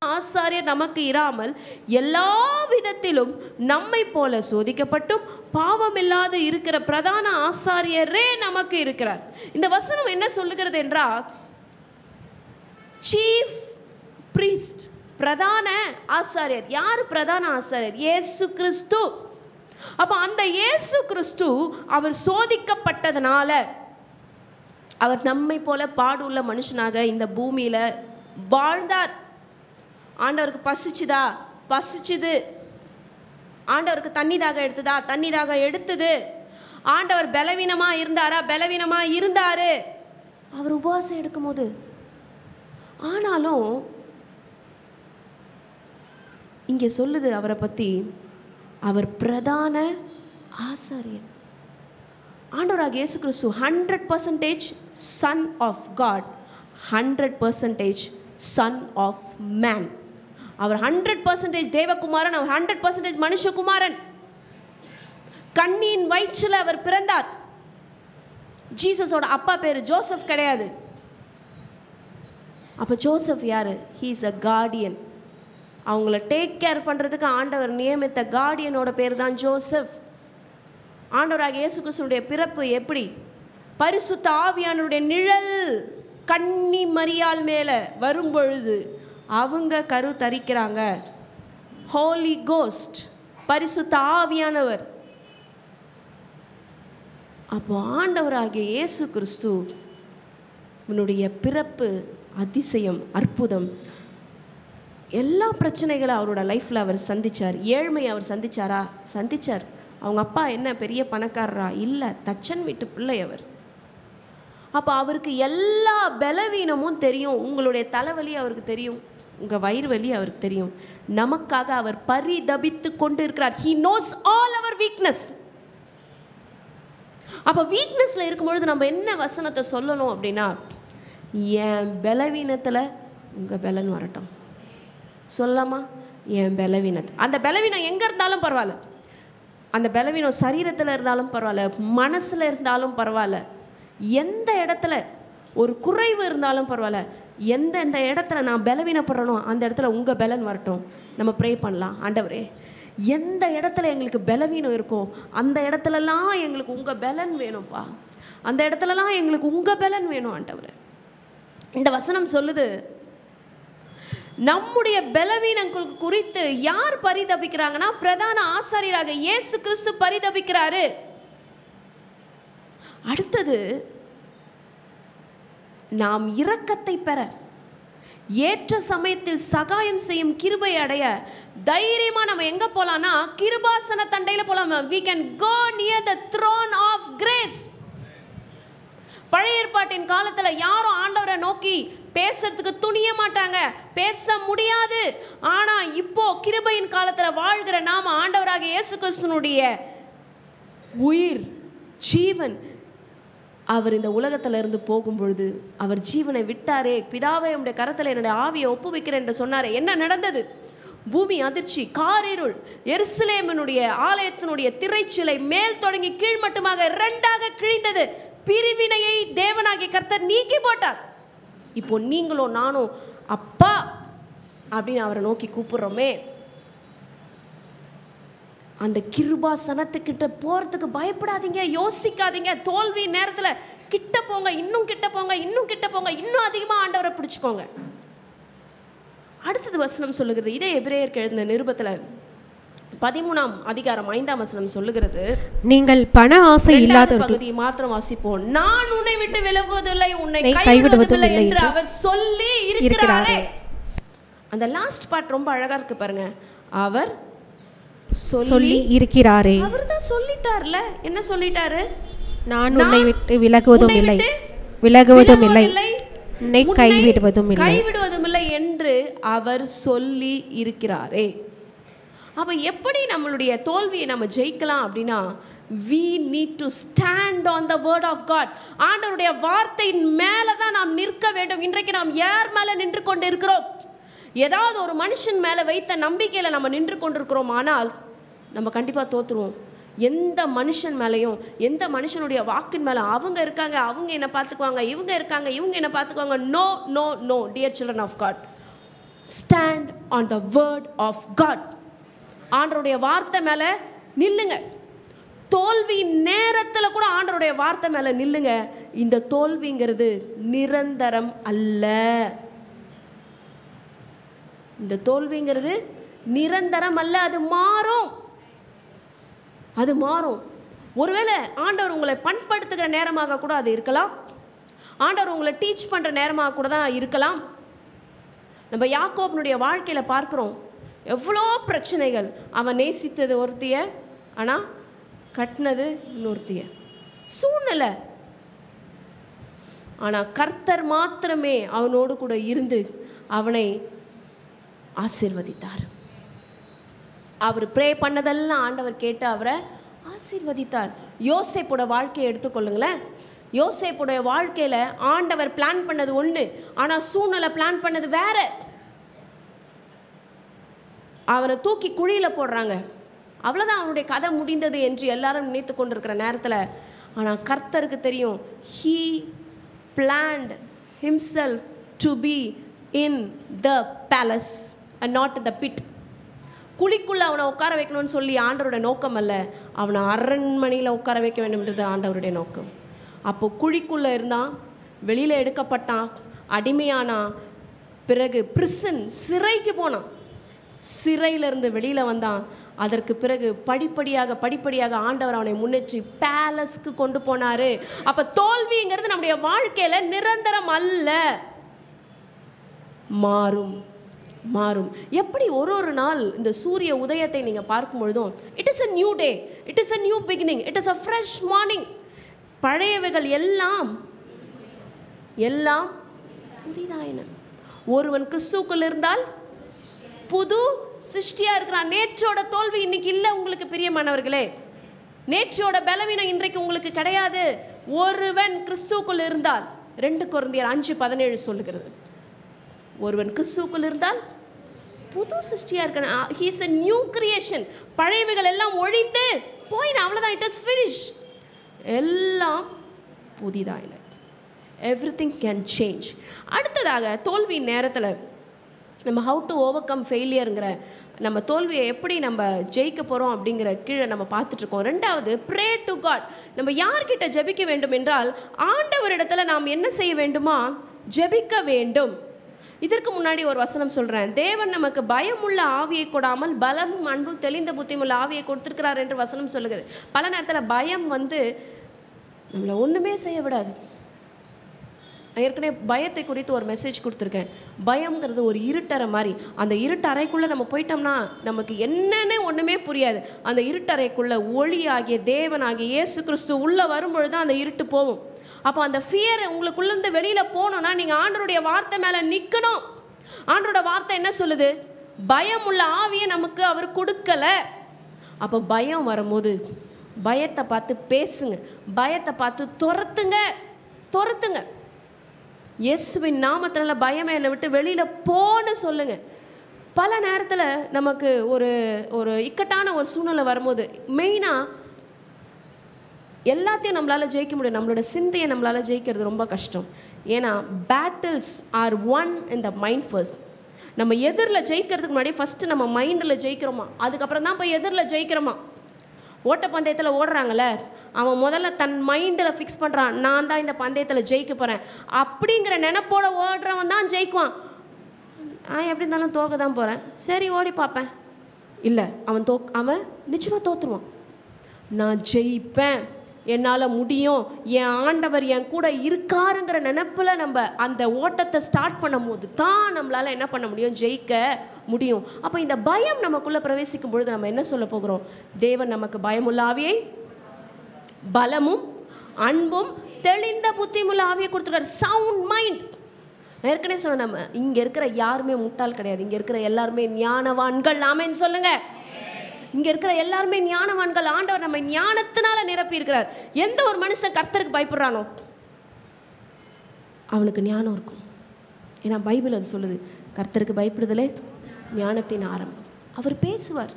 ஆசாரியர் நமக்கு இராமல் எல்லா விதத்திலும் நம்மை போல சோதிக்கப்பட்டும் பாவமில்லாத இருக்கிற பிரதான ஆசாரியரே நமக்கு இருக்கிறார். இந்த வசனம் என்ன சொல்லுகிறது என்றால், சீஃப் பிரீஸ்ட், பிரதான ஆசாரியர். யார் பிரதான ஆசாரியர்? இயேசு கிறிஸ்து. அப்போ அந்த இயேசு கிறிஸ்து அவர் சோதிக்கப்பட்டதனால அவர் நம்மை போல பாடுள்ள மனுஷனாக இந்த பூமியில் வாழ்ந்தார். ஆண்டவருக்கு பசிச்சுது. ஆண்டவருக்கு தண்ணீதாக எடுத்தது. ஆண்டவர் பலவீனமாக இருந்தார். அவர் உபவாசம் எடுக்கும் போது. ஆனாலும் இங்கே சொல்லுது அவரை பற்றி, அவர் பிரதான ஆசாரியர். ஆண்டவராக இயேசு கிறிஸ்து 100% son of God, 100% son of man. அவர் 100% தேவகுமாரன், அவர் 100% மனுஷகுமாரன். கன்னியின் வயிற்றில் அவர் பிறந்தார். ஜீசஸோட அப்பா பேர் ஜோசப் கிடையாது. அப்போ ஜோசப் யார்? He is a Guardian. அவங்கள டேக் கேர் பண்ணுறதுக்கு ஆண்டவர் நியமித்த கார்டியனோட பேர் தான் ஜோசப். ஆண்டவராக இயேசு கிறிஸ்துவுடைய பிறப்பு எப்படி? பரிசுத்த ஆவியானுடைய நிழல் கன்னி மரியாள் மேலே வரும்பொழுது அவங்க கரு தரிக்கிறாங்க. ஹோலி கோஸ்ட், பரிசுத்த ஆவியானவர். அப்போ ஆண்டவராகிய இயேசு கிறிஸ்து உன்னுடைய பிறப்பு அதிசயம், அற்புதம். எல்லா பிரச்சனைகளும் அவரோட லைஃப்பில் அவர் சந்தித்தார். ஏழ்மையை அவர் சந்தித்தாரா? சந்தித்தார். அவங்க அப்பா என்ன பெரிய பணக்காரரா? இல்லை, தச்சன் வீட்டு பிள்ளை அவர். அப்போ அவருக்கு எல்லா பலவீனமும் தெரியும். உங்களுடைய தலைவலி அவருக்கு தெரியும், உங்கள் வயிறு வலி அவருக்கு தெரியும். நமக்காக அவர் பரிதபித்து கொண்டு இருக்கிறார். He knows all our weakness. அப்போ வீக்னஸில் இருக்கும்பொழுது நம்ம என்ன வசனத்தை சொல்லணும் அப்படின்னா, என் பலவீனத்தில் உங்கள் பலன் வரட்டும். சொல்லாமா? என் பலவீனத்தை, அந்த பலவீனம் எங்கே இருந்தாலும் பரவாயில்ல, அந்த பலவீனம் சரீரத்தில் இருந்தாலும் பரவாயில்ல, மனசில் இருந்தாலும் பரவாயில்ல, எந்த இடத்துல ஒரு குறைவு இருந்தாலும் பரவாயில்ல, எந்த இடத்துல நான் பலவீனப்படுறனோ அந்த இடத்துல உங்கள் பலன் வரட்டும். நம்ம ப்ரே பண்ணலாம். ஆண்டவரே, எந்த இடத்துல எங்களுக்கு பலவீனம் இருக்கோ அந்த இடத்துலலாம் எங்களுக்கு உங்கள் பலன் வேணும்ப்பா, அந்த இடத்துலலாம் எங்களுக்கு உங்கள் பலன் வேணும் ஆண்டவரே. இந்த வசனம் சொல்லுது, நம்முடைய பலவீனங்கள் குறித்து யார் பரிதபிக்கிறாங்கன்னா, பிரதான ஆசாரியராக இயேசு கிறிஸ்து பரிதபிக்கிறாரு. அடுத்தது, நாம் இரக்கத்தை பெற, ஏற்ற சமயத்தில் சகாயம் செய்யும் கிருபை அடைய தைரியமா நம்ம எங்க போலாம்னா, கிருபாசன தண்டையில போலாம். we can go near the throne of grace. பழைய ஏற்பாட்டின் காலத்துல யாரும் ஆண்டவரை நோக்கி பேசுறதுக்கு துணிய மாட்டாங்க, பேச முடியாது. ஆனா இப்போ கிருபையின் காலத்துல வாழ்கிற நாம ஆண்டவராக இயேசு கிறிஸ்துவினுடைய உயிர், ஜீவன், அவர் இந்த உலகத்துல இருந்து போகும் பொழுது அவர் ஜீவனை விட்டாரே. பிதாவே, உம்முடைய கரத்தில் என்னுடைய ஆவியை ஒப்புவிக்கிறேன் என்று சொன்னாரே. என்ன நடந்தது? பூமி அதிர்ச்சி, காரிருள், எருசலேமினுடைய ஆலயத்தினுடைய திரைச்சிலை மேல் தொடங்கி கீழ் மட்டுமாக இரண்டாக கிழிந்தது. பிரிவினையை தேவனாகிய கர்த்தர் நீக்கி போட்டார். இப்போ நீங்களும் நானும் அப்பா அப்படின்னு அவரை நோக்கி கூப்பிடுறோமே, அந்த கிருபாசனத்துக்கிட்ட போகிறதுக்கு பயப்படாதீங்க, யோசிக்காதீங்க. தோல்வி நேரத்தில் கிட்ட போங்க, இன்னும் கிட்ட போங்க, இன்னும் கிட்ட போங்க, இன்னும் அதிகமாக ஆண்டவரை பிடிச்சிக்கோங்க. அடுத்தது வசனம் சொல்லுகிறது, இதே எபிரேயருக்கு எழுதின நிருபத்தில் 13ஆம் அதிகாரம் 5ஆம் வசனம் சொல்லுகிறது, நீங்கள் பண ஆசை இல்லாத பகுதியை மாத்திரம் வாசிப்போம். நான் உன்னை விட்டு விலகுவதில்லை, உன்னை கைவிடுவதில்லை என்று அவர் சொல்லி இருக்கிறாரே. அந்த லாஸ்ட் பார்ட் ரொம்ப அழகா இருக்கு பாருங்க. அவர் சொல்லி இருக்கிறாரே. அவர் தான் சொல்லிட்டார்ல. என்ன சொல்லிட்டாரு? நான் உன்னை விட்டு விலகுவதும் இல்லை, விலகுவதும் இல்லை, உன்னை கைவிடுவதும் இல்லை என்று அவர் சொல்லி இருக்கிறாரே. அப்ப எப்படி நம்மளுடைய தோல்வியை நம்ம ஜெயிக்கலாம் அப்படின்னா, we need to stand on the word of God. ஆண்டவருடைய வார்த்தையின் மேல தான் நாம் நிற்க வேண்டும். இன்றைக்கு நாம் யார் மேல நின்று கொண்டு இருக்கிறோம்? ஏதாவது ஒரு மனுஷன் மேல வைத்த நம்பிக்கையில நம்ம நின்று கொண்டிருக்கிறோம், ஆனால் நம்ம கண்டிப்பா தோத்துருவோம். எந்த மனுஷன் மேலேயும், எந்த மனுஷனுடைய வாக்கின் மேலே அவங்க இருக்காங்க, அவங்க என்ன பார்த்துக்குவாங்க, இவங்க இருக்காங்க, இவங்க என்ன பார்த்துக்குவாங்க, no no no. Dear children of God, stand on the word of God. ஆண்டவருடைய வார்த்தை மேலே நில்லுங்க. தோல்வி நேரத்தில் கூட ஆண்டவருடைய வார்த்தை மேலே நில்லுங்க. இந்த தோல்விங்கிறது நிரந்தரம் அல்ல. இந்த தோல்விங்கிறது நிரந்தரம் அல்ல, அது மாறும், அது மாறும். ஒருவேளை ஆண்டவர் உங்களை பண்படுத்துகிற நேரமாக கூட அது இருக்கலாம். ஆண்டவர் உங்களை டீச் பண்ணுற நேரமாக கூட தான் இருக்கலாம். நம்ம யாக்கோபனுடைய வாழ்க்கையில் பார்க்குறோம், எவ்வளோ பிரச்சனைகள். அவன் நேசித்தது ஒருத்திய, ஆனால் கட்டினது இன்னொருத்திய. சூழ்நிலை. ஆனால் கர்த்தர் மாத்திரமே அவனோடு கூட இருந்து அவனை ஆசீர்வதித்தார். அவர் ப்ரே பண்ணதெல்லாம் ஆண்டவர் கேட்டு அவரை ஆசீர்வதித்தார். யோசேப்போட வாழ்க்கையை எடுத்துக்கொள்ளுங்களேன். யோசேப்புடைய வாழ்க்கையில் ஆண்டவர் பிளான் பண்ணது ஒன்று, ஆனால் சூழ்நிலை பிளான் பண்ணது வேற. அவனை தூக்கி குழியில் போடுறாங்க, அவ்வளோதான் அவனுடைய கதை முடிந்தது என்று எல்லாரும் நினைத்து கொண்டிருக்கிற நேரத்தில், ஆனால் கர்த்தருக்கு தெரியும், he planned himself to be in the palace and not in the pit. குழிக்குள்ளே அவனை உட்கார வைக்கணும்னு சொல்லி ஆண்டவருடைய நோக்கம் அல்ல, அவனை அரண்மனையில் உட்கார வைக்க வேண்டும்ன்றது ஆண்டவருடைய நோக்கம். அப்போ குழிக்குள்ளே இருந்தான், வெளியில் எடுக்கப்பட்டான், அடிமையானான், பிறகு பிரிசன் சிறைக்கு போனான், சிறையிலிருந்து வெளியில் வந்தான். அதற்கு பிறகு படிப்படியாக ஆண்டவர் அவனை முன்னேற்றி பேலஸ்க்கு கொண்டு போனார். அப்போ தோல்விங்கிறது நம்முடைய வாழ்க்கையில் நிரந்தரம் அல்ல, மாறும். எப்படி ஒரு நாள் இந்த சூரிய உதயத்தை நீங்கள் பார்க்கும் பொழுதும் it is a new day, it is a new beginning, it is a fresh morning. பழையவைகள் எல்லாம் புதிதாயின. ஒருவன் கிறிஸ்துவுக்குள் இருந்தால் புது சிருஷ்டியாக இருக்கிறான். நேற்றோட தோல்வி இன்னைக்கு இல்லை உங்களுக்கு பிரியமானவர்களே, நேற்றோட பலவீனம் இன்றைக்கு உங்களுக்கு கிடையாது. ஒருவன் கிறிஸ்துவுக்குள் இருந்தால், 2 கொரிந்தியர் 5:17 சொல்லுகிறது, ஒருவன் கிறிஸ்துவுக்குள் இருந்தால் புது சிருஷ்டியாக இருக்கிறான். he is a new creation. பழையவைகள் எல்லாம் ஒழிந்து போயின, அவ்வளோதான், இட் இஸ் ஃபினிஷ். எல்லாம் புதிதாயின. Everything can change. அடுத்ததாக தோல்வி நேரத்தில் நம்ம ஹவு டு ஓவர் கம் ஃபெயிலியருங்கிற நம்ம தோல்வியை எப்படி நம்ம ஜெயிக்க போகிறோம் அப்படிங்கிற கீழே நம்ம பார்த்துட்ருக்கோம். 2வது ப்ரே டு காட். நம்ம யார்கிட்ட ஜெபிக்க வேண்டும் என்றால் ஆண்டவரிடத்தில் நாம் என்ன செய்ய வேண்டுமா, ஜெபிக்க வேண்டும். இதற்கு முன்னாடி ஒரு வசனம் சொல்கிறேன், தேவன் நமக்கு பயமுள்ள ஆவியை கொடாமல் பலமும் அன்பும் தெளிந்த புத்தியுமுள்ள ஆவியை கொடுத்துருக்கிறார் என்று வசனம் சொல்லுகிறது. பல நேரத்தில் பயம் நம்மளை ஒன்றுமே செய்ய விடாது. ஏற்கனவே பயத்தை குறித்து ஒரு மெசேஜ் கொடுத்துருக்கேன். பயம்ங்கிறது ஒரு இருட்டறை மாதிரி. அந்த இருட்டறைக்குள்ளே நம்ம போயிட்டோம்னா நமக்கு என்னென்னு ஒன்றுமே புரியாது. அந்த இருட்டறைக்குள்ளே ஒளியாகிய தேவனாகிய இயேசு கிறிஸ்து உள்ளே வரும்பொழுது தான் அந்த இருட்டு போகும். அப்போ அந்த ஃபியர் உங்களுக்குள்ளேருந்து வெளியில் போகணுன்னா நீங்கள் ஆண்டவருடைய வார்த்தை மேலே நிற்கணும். ஆண்டவரோட வார்த்தை என்ன சொல்லுது, பயம் உள்ள ஆவியை நமக்கு அவர் கொடுக்கலை. அப்போ பயம் வரும்போது பயத்தை பார்த்து பேசுங்க, பயத்தை பார்த்து துரத்துங்க. இயேசுவின் நாமத்தினால பயமே என்னை விட்டு வெளியில் போன்னு சொல்லுங்கள். பல நேரத்தில் நமக்கு ஒரு இக்கட்டான ஒரு சூழ்நிலை வரும்போது மெயினாக எல்லாத்தையும் நம்மளால் ஜெயிக்க முடியும், நம்மளோட சிந்தையை நம்மளால் ஜெயிக்கிறது ரொம்ப கஷ்டம். ஏன்னா battles are won in the mind first. நம்ம எதிரில் ஜெயிக்கிறதுக்கு முன்னாடி ஃபஸ்ட்டு நம்ம மைண்டில் ஜெயிக்கிறோமா, அதுக்கப்புறம் தான் போய் எதிரில் ஜெயிக்கிறோமா. ஓட்டப்பந்தயத்தில் ஓடுறாங்கல்ல, அவன் முதல்ல தன் மைண்டில் ஃபிக்ஸ் பண்ணுறான், நான் தான் இந்த பந்தயத்தில் ஜெயிக்க போகிறேன் அப்படிங்கிற நினைப்போட ஓடுறவன் தான் ஜெயிக்குவான். எப்படி இருந்தாலும் தோக்க தான் போகிறேன், சரி ஓடி பார்ப்பேன், இல்லை அவன் நிச்சயமாக தோற்றுருவான். நான் ஜெயிப்பேன், என்னால் முடியும், என் ஆண்டவர் என் கூட இருக்காருங்கிற நினைப்பில் நம்ம அந்த ஓட்டத்தை ஸ்டார்ட் பண்ணும் போது தான் நம்மளால் என்ன பண்ண முடியும், ஜெயிக்க முடியும். அப்போ இந்த பயம் நமக்குள்ளே பிரவேசிக்கும் பொழுது நம்ம என்ன சொல்ல போகிறோம், தேவன் நமக்கு பயமுள்ள ஆவியை பலமும் அன்பும் தெளிந்த புத்தியுமுள்ள ஆவியை கொடுத்துருக்காரு. Sound mind. ஏற்கனவே சொன்ன, நம்ம இங்கே இருக்கிற யாருமே முட்டாள் கிடையாது, இங்கே இருக்கிற எல்லாருமே ஞானவான்கள். ஆமென் சொல்லுங்க. இங்கே இருக்கிற எல்லாருமே ஞானவான்கள். ஆண்டவர் நம்ம ஞானத்தினால நிரப்பி இருக்கிறார். எந்த ஒரு மனுஷன் கர்த்தருக்கு பயப்படுறானோ அவனுக்கு ஞானம் இருக்கும். ஏன்னா பைபிள் அது சொல்லுது, கர்த்தருக்கு பயப்படுதலே ஞானத்தின் ஆரம்பம். அவர் பேசுவார்,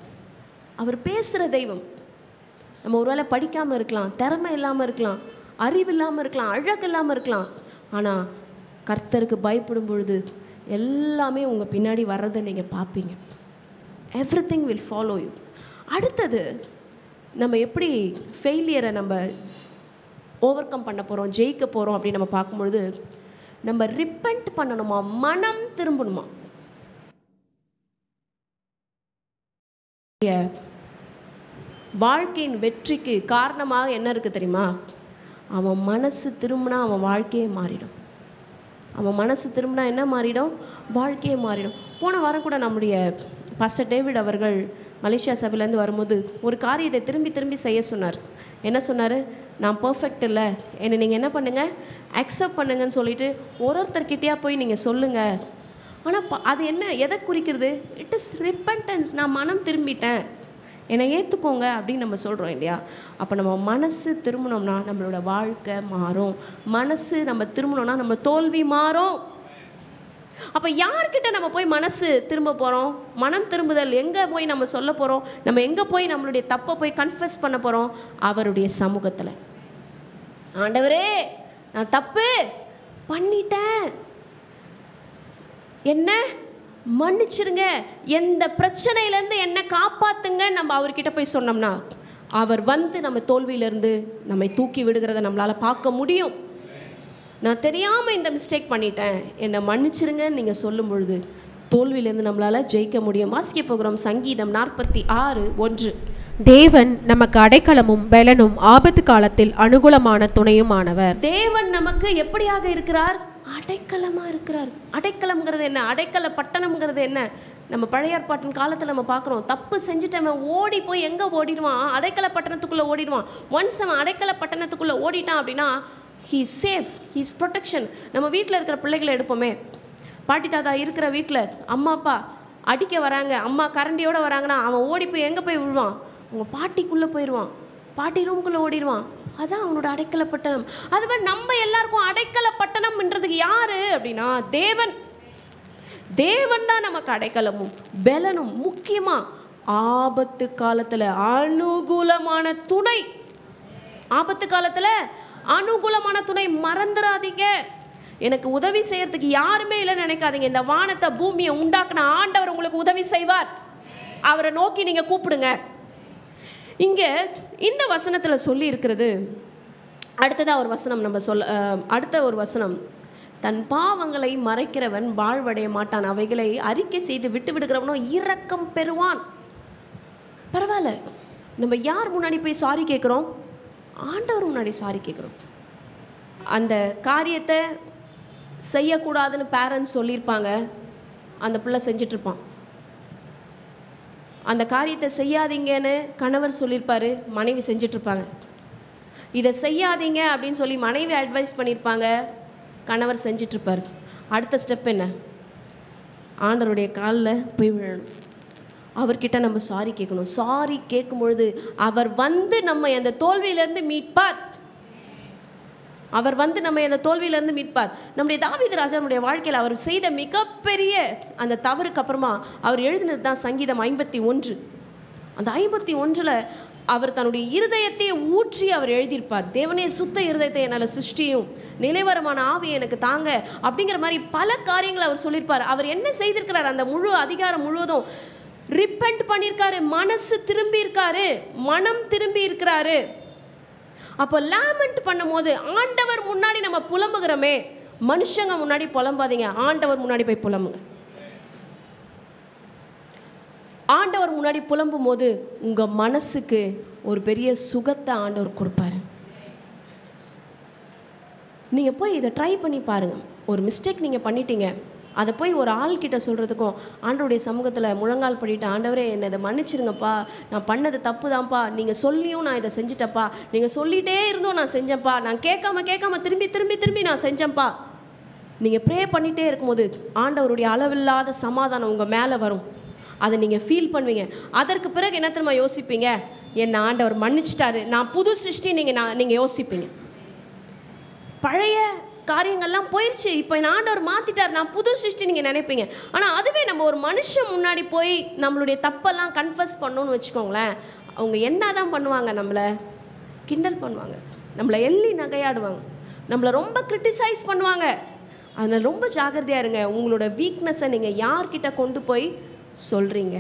அவர் பேசுகிற தெய்வம். நம்ம ஒருவேளை படிக்காமல் இருக்கலாம், திறமை இல்லாமல் இருக்கலாம், அறிவு இல்லாமல் இருக்கலாம், அழகு இல்லாமல் இருக்கலாம், ஆனால் கர்த்தருக்கு பயப்படும் பொழுது எல்லாமே உங்கள் பின்னாடி வர்றதை நீங்கள் பார்ப்பீங்க. Everything will follow you. அடுத்தது நம்ம எப்படி ஃபெயிலியரை நம்ம ஓவர் கம் பண்ண போகிறோம், ஜெயிக்க போகிறோம் அப்படின்னு நம்ம பார்க்கும்பொழுது நம்ம ரிப்பெண்ட் பண்ணணுமா, மனம் திரும்பணுமா. வாழ்க்கையின் வெற்றிக்கு காரணமாக என்ன இருக்குது தெரியுமா, அவன் மனசு திரும்பினா அவன் வாழ்க்கையே மாறிடும். அவன் மனசு திரும்பினா என்ன மாறிடும், வாழ்க்கையே மாறிடும். போன வாரம் கூட நம்முடைய பாஸ்டர் டேவிட் அவர்கள் மலேசியா சபையிலேருந்து வரும்போது ஒரு காரியத்தை திரும்பி செய்ய சொன்னார். என்ன சொன்னார், நான் பர்ஃபெக்ட் இல்லை, என்னை நீங்கள் என்ன பண்ணுங்கள், அக்செப்ட் பண்ணுங்கன்னு சொல்லிட்டு ஒருத்தர்கிட்டையா போய் நீங்கள் சொல்லுங்கள். ஆனால் அது என்ன, எதை குறிக்கிறது, இட் இஸ் ரிப்பன்டன்ஸ். நான் மனம் திரும்பிட்டேன், என்னை ஏற்றுக்கோங்க அப்படின்னு நம்ம சொல்கிறோம் இல்லையா? அப்போ நம்ம மனசு திரும்பினோம்னா நம்மளோட வாழ்க்கை மாறும். மனசு நம்ம திரும்பினோம்னா நம்ம தோல்வி மாறும். அப்போ யார்கிட்ட நம்ம போய் மனசு திரும்ப போகிறோம்? மனம் திரும்புதல் எங்கே போய் நம்ம சொல்ல போகிறோம்? நம்ம எங்கே போய் நம்மளுடைய தப்பை போய் கன்ஃபெஸ் பண்ண போகிறோம்? அவருடைய சமூகத்தில். ஆண்டவரே, நான் தப்பு பண்ணிட்டேன், என்ன மன்னிச்சிருங்க, எந்த பிரச்சனையிலேருந்து என்னை காப்பாற்றுங்க நம்ம அவர்கிட்ட போய் சொன்னோம்னா அவர் வந்து நம்ம தோல்வியிலேருந்து நம்மை தூக்கி விடுகிறத நம்மளால் பார்க்க முடியும். நான் தெரியாமல் இந்த மிஸ்டேக் பண்ணிட்டேன், என்னை மன்னிச்சிருங்கன்னு நீங்கள் சொல்லும் பொழுது தோல்வியிலேருந்து நம்மளால் ஜெயிக்க முடியும். வாசிக்க போகிறோம் சங்கீதம் 46:1. தேவன் நமக்கு அடைக்கலமும் பலனும் ஆபத்து காலத்தில் அனுகூலமான துணையுமானவர். தேவன் நமக்கு எப்படியாக இருக்கிறார்? அடைக்கலமா இருக்கிறார். அடைக்கலம்ங்கிறது என்ன? அடைக்கல பட்டணம்ங்கிறது என்ன? நம்ம பழைய ஏற்பாட்டின் காலத்தில் நம்ம பார்க்குறோம், தப்பு செஞ்சுட்டவன் ஓடி போய் எங்கே ஓடிடுவான்? அடைக்கல பட்டணத்துக்குள்ளே ஓடிடுவான். ஒன்ஸ் அவன் அடைக்கல பட்டணத்துக்குள்ளே ஓடிட்டான் அப்படின்னா ஹீ சேஃப், ஹீஸ் ப்ரொடெக்ஷன். நம்ம வீட்டில் இருக்கிற பிள்ளைகளை எடுப்போமே, பாட்டி தாத்தா இருக்கிற வீட்டில் அம்மா அப்பா அடிக்க வராங்க, அம்மா கரண்டியோடு வராங்கன்னா அவன் ஓடி போய் எங்கே போய் விழுவான்? அவங்க பாட்டிக்குள்ளே போயிடுவான், பாட்டி ரூம்குள்ளே ஓடிடுவான். அதான் அவனோட அடைக்கல பட்டணம். அது மாதிரி நம்ம எல்லாருக்கும் அடைக்கல பட்டணம்ன்றதுக்கு யாரு அப்படின்னா தேவன். தேவன் தான் நமக்கு அடைக்கலமும் பலனும், முக்கியமா ஆபத்து காலத்தில் அனுகூலமான துணை. ஆபத்து காலத்தில் அனுகூலமான துணை மறந்துடாதீங்க. எனக்கு உதவி செய்யறதுக்கு யாருமே இல்லைன்னு நினைக்காதீங்க. இந்த வானத்தை பூமியை உண்டாக்குன ஆண்டவர் உங்களுக்கு உதவி செய்வார். அவரை நோக்கி நீங்க கூப்பிடுங்க. இங்க இந்த வசனத்தில் சொல்லி இருக்கிறது, அடுத்ததாக ஒரு வசனம் நம்ம அடுத்த ஒரு வசனம், தன் பாவங்களை மறைக்கிறவன் வாழ்வடைய மாட்டான், அவைகளை அறிக்கை செய்து விட்டு விடுகிறவனோ இரக்கம் பெறுவான். பரவாயில்ல, நம்ம யார் முன்னாடி போய் சாரி கேட்குறோம்? ஆண்டவர் முன்னாடி சாரி கேட்குறோம். அந்த காரியத்தை செய்யக்கூடாதுன்னு பேரண்ட்ஸ் சொல்லியிருப்பாங்க, அந்த பிள்ளை செஞ்சிட்ருப்பான். அந்த காரியத்தை செய்யாதீங்கன்னு கணவர் சொல்லியிருப்பார், மனைவி செஞ்சிட்ருப்பாங்க. இதை செய்யாதீங்க அப்படின்னு சொல்லி மனைவி அட்வைஸ் பண்ணியிருப்பாங்க, கணவர் செஞ்சிட்ருப்பார். அடுத்த ஸ்டெப் என்ன? ஆண்டவருடைய காலில் போய் விழணும், அவர்கிட்ட நம்ம சாரி கேட்கணும். சாரி கேட்கும் பொழுது அவர் வந்து நம்ம அந்த தோல்வியிலேருந்து மீட்பார். அவர் வந்து நம்ம அந்த தோல்வியிலேருந்து மீட்பார். நம்முடைய தாவீது ராஜாவுடைய வாழ்க்கையில் அவர் செய்த மிகப்பெரிய அந்த தவறுக்கு அப்புறமா அவர் எழுதினது தான் சங்கீதம் 51. அந்த 51ல் அவர் தன்னுடைய இருதயத்தை ஊற்றி அவர் எழுதியிருப்பார். தேவனே, சுத்த இருதயத்தை என்னால் சிருஷ்டியும், நிலைவரமான ஆவியை எனக்கு தாங்க, அப்படிங்கிற மாதிரி பல காரியங்களை அவர் சொல்லியிருப்பார். அவர் என்ன செய்திருக்கிறார்? அந்த முழு அதிகாரம் முழுவதும் ரிப்பெண்ட் பண்ணியிருக்காரு, மனசு திரும்பி இருக்காரு, மனம் திரும்பி இருக்கிறாரு. அப்போ லேமெண்ட் பண்ணும் போது ஆண்டவர் முன்னாடி நம்ம புலம்புகிறோமே, மனுஷங்க முன்னாடி புலம்பாதீங்க, ஆண்டவர் முன்னாடி போய் புலம்புங்க. ஆண்டவர் முன்னாடி புலம்பும் போது உங்கள் மனசுக்கு ஒரு பெரிய சுகத்தை ஆண்டவர் கொடுப்பாரு. நீங்கள் போய் இதை ட்ரை பண்ணி பாருங்கள். ஒரு மிஸ்டேக் நீங்கள் பண்ணிட்டீங்க, அதை போய் ஒரு ஆள்கிட்ட சொல்கிறதுக்கும் ஆண்டவருடைய சமூகத்தில் முழங்கால் பண்ணிட்டு, ஆண்டவரே என்னை இதை மன்னிச்சிருங்கப்பா, நான் பண்ணது தப்பு தான்ப்பா, நீங்கள் சொல்லியும் நான் இதை செஞ்சிட்டப்பா, நீங்கள் சொல்லிகிட்டே இருந்தோம் நான் செஞ்சேன்ப்பா, நான் கேட்காம திரும்பி நான் செஞ்சேன்ப்பா. நீங்கள் ப்ரே பண்ணிகிட்டே இருக்கும்போது ஆண்டவருடைய அளவில்லாத சமாதானம் உங்கள் மேலே வரும். அதை நீங்கள் ஃபீல் பண்ணுவீங்க. அதற்கு பிறகு என்ன தெரியுமா யோசிப்பீங்க? என்னை ஆண்டவர் மன்னிச்சிட்டாரு, நான் புது சிருஷ்டி நீங்கள் யோசிப்பீங்க. பழைய காரியங்கள்லாம் போயிடுச்சு, இப்போ என் ஆண்டவர் மாற்றிட்டார், நான் புது சிருஷ்டி நீங்கள் நினைப்பீங்க. ஆனால் அதுவே நம்ம ஒரு மனுஷன் முன்னாடி போய் நம்மளுடைய தப்பெல்லாம் கன்ஃபஸ் பண்ணணும்னு வச்சுக்கோங்களேன், அவங்க என்ன தான் பண்ணுவாங்க? நம்மளை கிண்டல் பண்ணுவாங்க, நம்மளை எள்ளி நகையாடுவாங்க, நம்மளை ரொம்ப கிரிட்டிசைஸ் பண்ணுவாங்க. அதனால் ரொம்ப ஜாக்கிரதையாக இருங்க. உங்களோட வீக்னஸை நீங்கள் யார்கிட்ட கொண்டு போய் சொல்கிறீங்க?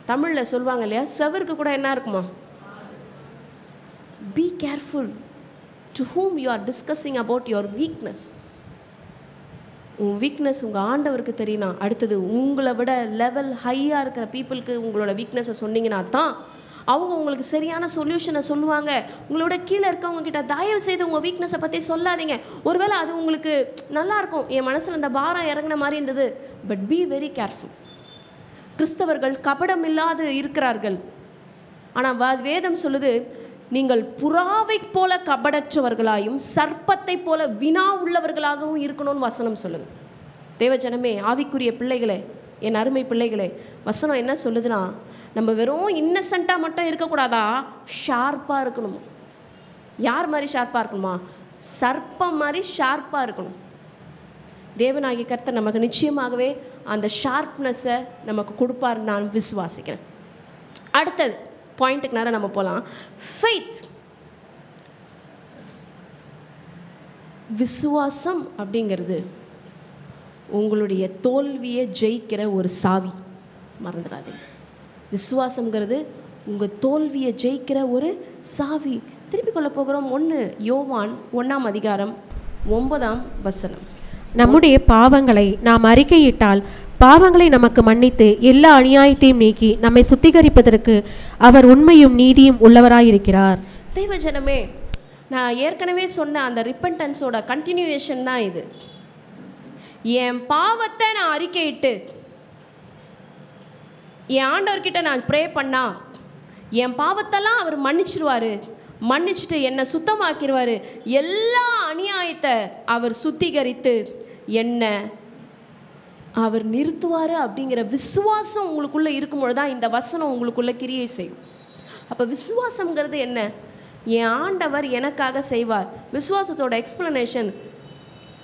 தமிழில் சொல்லுவாங்க இல்லையா, செவருக்கு கூட என்ன இருக்குமா? Be careful to whom you are discussing about your weakness. உங்கள் வீக்னஸ் உங்கள் ஆண்டவருக்கு தெரியணும். அடுத்தது உங்களை விட லெவல் ஹையாக இருக்கிற பீப்புளுக்கு உங்களோட வீக்னஸை சொன்னீங்கன்னா தான் அவங்க உங்களுக்கு சரியான சொல்யூஷனை சொல்லுவாங்க. உங்களோட கீழே இருக்கவங்க கிட்ட தயவு செய்து உங்கள் வீக்னஸை பற்றி சொல்லாதீங்க. ஒருவேளை அது உங்களுக்கு நல்லாயிருக்கும், என் மனசில் இந்த பாரம் இறங்கின மாதிரி இருந்தது, பட் பி வெரி கேர்ஃபுல். கிறிஸ்தவர்கள் கபடம் இல்லாது இருக்கிறார்கள், ஆனால் வேதம் சொல்லுது, நீங்கள் புறாவை போல கபடற்றவர்களாயும் சர்ப்பத்தை போல வினா உள்ளவர்களாகவும் இருக்கணும்னு வசனம் சொல்லுங்க. தேவஜனமே, ஆவிக்குரிய பிள்ளைகளே, என் அருமை பிள்ளைகளே, வசனம் என்ன சொல்லுதுன்னா, நம்ம வெறும் இன்னசென்ட்டாக மட்டும் இருக்கக்கூடாதா, ஷார்ப்பாக இருக்கணும். யார் மாதிரி ஷார்ப்பாக இருக்கணுமா? சர்ப்பம் மாதிரி ஷார்ப்பாக இருக்கணும். தேவனாகிய கர்த்தர் நமக்கு நிச்சயமாகவே அந்த ஷார்ப்னஸை நமக்கு கொடுப்பார் நான் விசுவாசிக்கிறேன். அடுத்தது பாயிண்ட்டுக்கு நேரம் நம்ம போகலாம். ஃபெய்த், விசுவாசம் அப்படிங்கிறது உங்களுடைய தோல்வியை ஜெயிக்கிற ஒரு சாவி. மறந்துடாதீங்க, விசுவாசங்கிறது உங்கள் தோல்வியை ஜெயிக்கிற ஒரு சாவி. திருப்பிக் கொள்ள போகிறோம். 1 யோவான் 1:9. நம்முடைய பாவங்களை நாம் அறிக்கையிட்டால் பாவங்களை நமக்கு மன்னித்து எல்லா அநியாயத்தையும் நீக்கி நம்மை சுத்திகரிப்பதற்கு அவர் உண்மையும் நீதியும் உள்ளவராயிருக்கிறார். தெய்வ ஜனமே, நான் ஏற்கனவே சொன்ன அந்த ரிப்பன்டன்ஸோட கண்டினியூவேஷன் தான் இது. என் பாவத்தை நான் அறிக்கையிட்டு என் ஆண்டவர்கிட்ட நான் ப்ரே பண்ணா என் பாவத்தெல்லாம் அவர் மன்னிச்சிருவார். மன்னிச்சுட்டு என்னை சுத்தமாக்கிடுவார். எல்லா அநியாயத்தை அவர் சுத்திகரித்து என்னை அவர் நிறுத்துவார் அப்படிங்கிற விசுவாசம் உங்களுக்குள்ளே இருக்கும்பொழுது தான் இந்த வசனம் உங்களுக்குள்ளே கிரியை செய்யும். அப்போ விசுவாசங்கிறது என்ன? என் ஆண்டவர் எனக்காக செய்வார். விசுவாசத்தோட எக்ஸ்பிளனேஷன்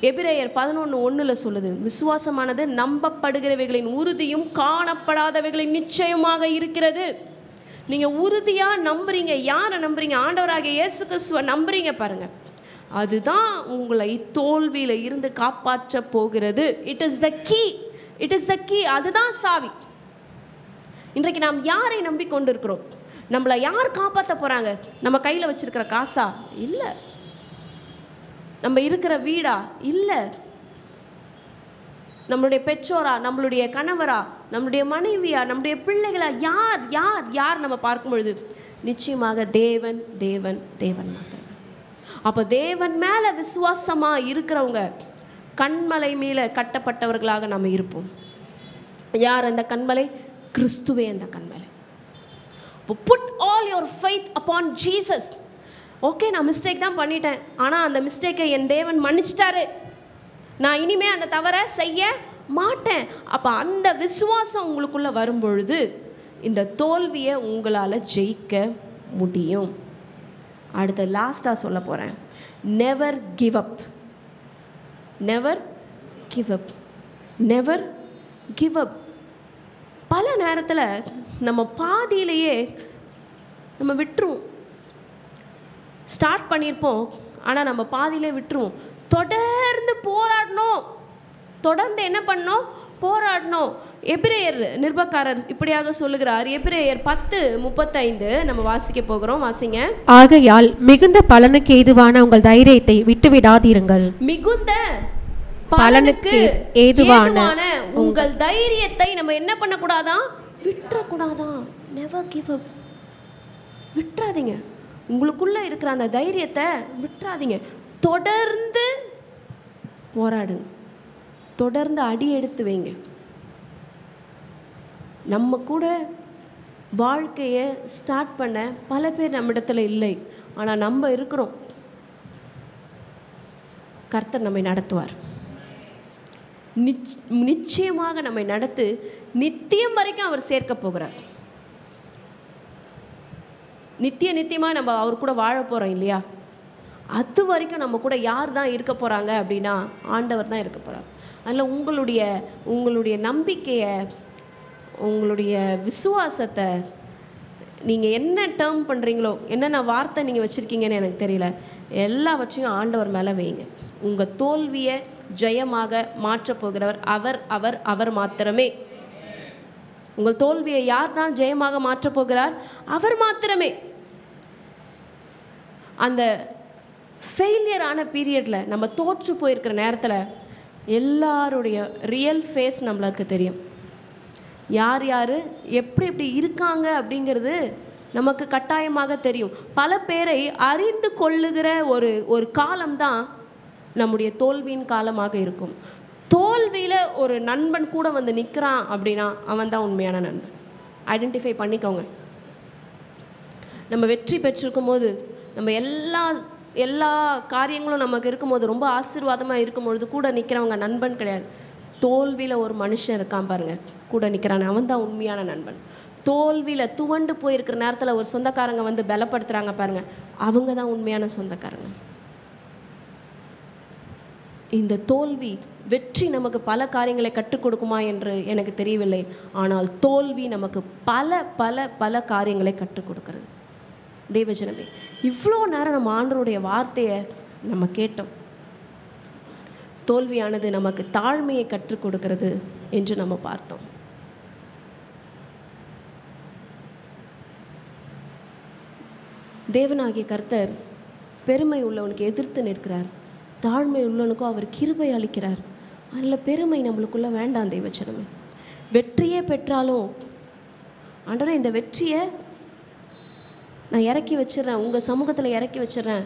எபிரேயர் 11:1 சொல்லுது, விசுவாசமானது நம்பப்படுகிறவைகளின் உறுதியும் காணப்படாதவைகளின் நிச்சயமாக இருக்கிறது. நீங்கள் உறுதியாக நம்புறீங்க. யாரை நம்புறீங்க? ஆண்டவராகிய இயேசு கிறிஸ்துவை நம்புறீங்க பாருங்கள். அதுதான் உங்களை தோல்வியில் இருந்து காப்பாற்ற போகிறது. It is the key, it is the key. அதுதான் சாவி. இன்றைக்கு நாம் யாரை நம்பி கொண்டு இருக்கிறோம்? நம்மளை யார் காப்பாற்ற போகிறாங்க? நம்ம கையில் வச்சிருக்கிற காசா? இல்லை. நம்ம இருக்கிற வீடா? இல்லை. நம்மளுடைய பெற்றோரா? நம்மளுடைய கணவரா? நம்மளுடைய மனைவியா? நம்முடைய பிள்ளைகளா? யார் யார் யார் நம்ம பார்க்கும் பொழுது நிச்சயமாக தேவன் தேவன் தேவன் மாத்திரம். அப்போ தேவன் மேலே விசுவாசமாக இருக்கிறவங்க கண்மலை மேலே கட்டப்பட்டவர்களாக நம்ம இருப்போம். யார் அந்த கண்மலை? கிறிஸ்துவே அந்த கண்மலை. Put all your faith upon Jesus. Okay, நான் மிஸ்டேக் தான் பண்ணிட்டேன், ஆனால் அந்த மிஸ்டேக்கை என் தேவன் மன்னிச்சிட்டாரு. நான் இனிமேல் அந்த தவறை செய்ய மாட்டேன். அப்போ அந்த விசுவாசம் உங்களுக்குள்ளே வரும்பொழுது இந்த தோல்வியை உங்களால் ஜெயிக்க முடியும். அடுத்து லாஸ்ட்டாக சொல்ல போகிறேன், never give up. Never give up. Never give up. பல நேரத்தில் நம்ம பாதியிலேயே நம்ம விட்டுருவோம். ஸ்டார்ட் பண்ணியிருப்போம், ஆனால் நம்ம பாதியிலே விட்டுருவோம். தொடர்ந்து போராடணும். தொடர்ந்து என்ன பண்ணணும்? போராடணும். எபிரேயர் நிருபக்காரர் இப்படியாக சொல்லுகிறார். எபிரேயர் 10:35 நம்ம வாசிக்க போகிறோம். வாசிங்க. ஆகையால் மிகுந்த பலனுக்கு ஏதுவான உங்கள் தைரியத்தை விட்டுவிடாதீர்கள். மிகுந்த பலனுக்கு ஏதுவான உங்கள் தைரியத்தை நம்ம என்ன பண்ணக்கூடாதான்? விட்டுறக்கூடாதான். Never give up. விட்டுறாதீங்க. உங்களுக்குள்ள இருக்கிற அந்த தைரியத்தை விட்டுறாதீங்க. தொடர்ந்து போராடுங்க. தொடர்ந்து அடி எடுத்து வைங்க. நம்ம கூட வாழ்க்கையை ஸ்டார்ட் பண்ண பல பேர் நம்மிடத்துல இல்லை, ஆனால் நம்ம இருக்கிறோம். கர்த்தர் நம்மை நடத்துவார். நிச்சயமாக நம்மை நடத்து நித்தியம் வரைக்கும் அவர் சேர்க்க போகிறார். நித்தியமாக நம்ம அவர் கூட வாழ போகிறோம் இல்லையா? அது வரைக்கும் நம்ம கூட யார் தான் இருக்க போகிறாங்க அப்படின்னா ஆண்டவர் தான் இருக்க போகிறார். அதில் உங்களுடைய நம்பிக்கையை, உங்களுடைய விசுவாசத்தை நீங்கள் என்ன டேர்ம் பண்ணுறீங்களோ, என்னென்ன வார்த்தை நீங்கள் வச்சுருக்கீங்கன்னு எனக்கு தெரியல, எல்லாவற்றையும் ஆண்டவர் மேலே வைங்க. உங்கள் தோல்வியை ஜெயமாக மாற்றப் போகிறவர் அவர் அவர் அவர் மாத்திரமே. உங்கள் தோல்வியை யார் தான் ஜெயமாக மாற்றப் போகிறார்? அவர் மாத்திரமே. அந்த ஃபெயிலியரான பீரியடில், நம்ம தோற்று போயிருக்கிற நேரத்தில் எல்லாருடைய ரியல் ஃபேஸ் நம்மளுக்கு தெரியும். யார் யார் எப்படி எப்படி இருக்காங்க அப்படிங்கிறது நமக்கு கட்டாயமாக தெரியும். பல பேரை அறிந்து கொள்ளுகிற ஒரு காலம்தான் நம்முடைய தோல்வியின் காலமாக இருக்கும். தோல்வியில் ஒரு நண்பன் கூட வந்து நிற்கிறான் அப்படின்னா அவன் தான் உண்மையான நண்பன். ஐடென்டிஃபை பண்ணிக்கோங்க. நம்ம வெற்றி பெற்றிருக்கும் போது, நம்ம எல்லா காரியங்களும் நமக்கு இருக்கும்போது, ரொம்ப ஆசீர்வாதமாக இருக்கும்பொழுது கூட நிற்கிறவங்க நண்பன் கிடையாது. தோல்வியில் ஒரு மனுஷன் இருக்கான் பாருங்க, கூட நிற்கிறான், அவன் தான் உண்மையான நண்பன். தோல்வியில் துவண்டு போயிருக்கிற நேரத்தில் ஒரு சொந்தக்காரங்க வந்து பலப்படுத்துகிறாங்க பாருங்க, அவங்க தான் உண்மையான சொந்தக்காரங்க. இந்த தோல்வி வெற்றி நமக்கு பல காரியங்களை கற்றுக் கொடுக்குமா என்று எனக்கு தெரியவில்லை. ஆனால் தோல்வி நமக்கு பல பல பல காரியங்களை கற்றுக் கொடுக்கிறது. தேவஜனமே, இவ்வளோ நேரம் நம்ம ஆண்டவருடைய வார்த்தையை நம்ம கேட்டோம். தோல்வியானது நமக்கு தாழ்மையை கற்றுக் கொடுக்கிறது என்று நம்ம பார்த்தோம். தேவனாகிய கர்த்தர் பெருமை உள்ளவனுக்கு எதிர்த்து நிற்கிறார், தாழ்மை உள்ளவனுக்கும் அவர் கிருபை அளிக்கிறார். அதில் பெருமை நம்மளுக்குள்ள வேண்டாம். தேவச்சனமே, வெற்றியே பெற்றாலும் ஆண்டவரே இந்த வெற்றியை நான் இறக்கி வச்சிடறேன், உங்கள் சமூகத்தில் இறக்கி வச்சிடறேன்,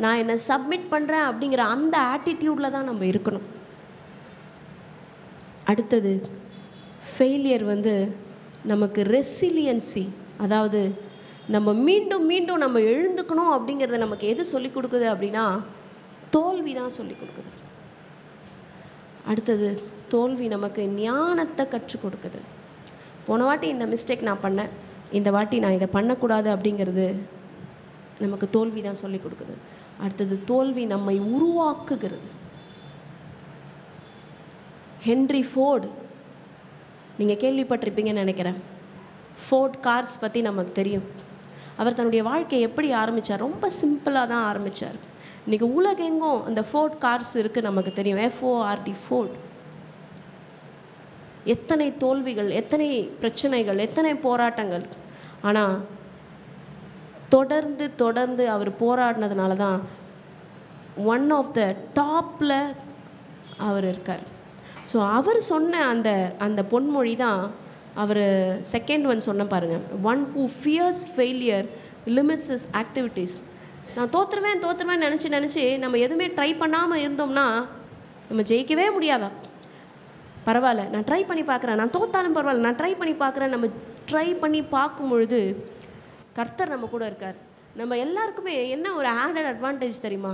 நான் என்னை சப்மிட் பண்ணுறேன் அப்படிங்கிற அந்த ஆட்டிடியூடில் தான் நம்ம இருக்கணும். அடுத்தது ஃபெயிலியர் வந்து நமக்கு ரெசிலியன்சி, அதாவது நம்ம மீண்டும் மீண்டும் நம்ம எழுந்துக்கணும் அப்படிங்கிறத நமக்கு எது சொல்லிக் கொடுக்குது அப்படின்னா தோல்வி தான் சொல்லிக் கொடுக்குது. அடுத்தது தோல்வி நமக்கு ஞானத்தை கற்றுக் கொடுக்குது. போன வாட்டி இந்த மிஸ்டேக் நான் பண்ணேன், இந்த வாட்டி நான் இதை பண்ணக்கூடாது அப்படிங்கிறது நமக்கு தோல்வி தான் சொல்லிக் கொடுக்குது. அடுத்தது தோல்வி நம்மை உருவாக்குகிறது. ஹென்ரி ஃபோர்டு, நீங்கள் கேள்விப்பட்டிருப்பீங்கன்னு நினைக்கிறேன். ஃபோர்ட் கார்ஸ் பற்றி நமக்கு தெரியும். அவர் தன்னுடைய வாழ்க்கையை எப்படி ஆரம்பித்தார்? ரொம்ப சிம்பிளாக தான் ஆரம்பித்தார். இன்றைக்கி உலகெங்கும் அந்த ஃபோர்ட் கார்ஸ் இருக்குது, நமக்கு தெரியும். FORD, Ford. எத்தனை தோல்விகள், எத்தனை பிரச்சனைகள், எத்தனை போராட்டங்கள். ஆனால் தொடர்ந்து தொடர்ந்து அவர் போராடினதுனால தான் ஒன் ஆஃப் த டாப்பில் அவர் இருக்கார். ஸோ அவர் சொன்ன அந்த அந்த பொன்மொழி தான் அவர் செகண்ட் ஒன் சொன்ன பாருங்கள், one who fears failure limits his activities. நான் தோற்றுருவேன் நினச்சி நம்ம எதுவுமே ட்ரை பண்ணாமல் இருந்தோம்னா நம்ம ஜெயிக்கவே முடியாதா? பரவாயில்ல, நான் ட்ரை பண்ணி பார்க்குறேன், நான் தோத்தாலும் பரவாயில்ல, நான் ட்ரை பண்ணி பார்க்குறேன். நம்ம ட்ரை பண்ணி பார்க்கும் பொழுது கர்த்தர் நம்ம கூட இருக்கார். நம்ம எல்லாருக்குமே என்ன ஒரு ஆடட் அட்வான்டேஜ் தெரியுமா?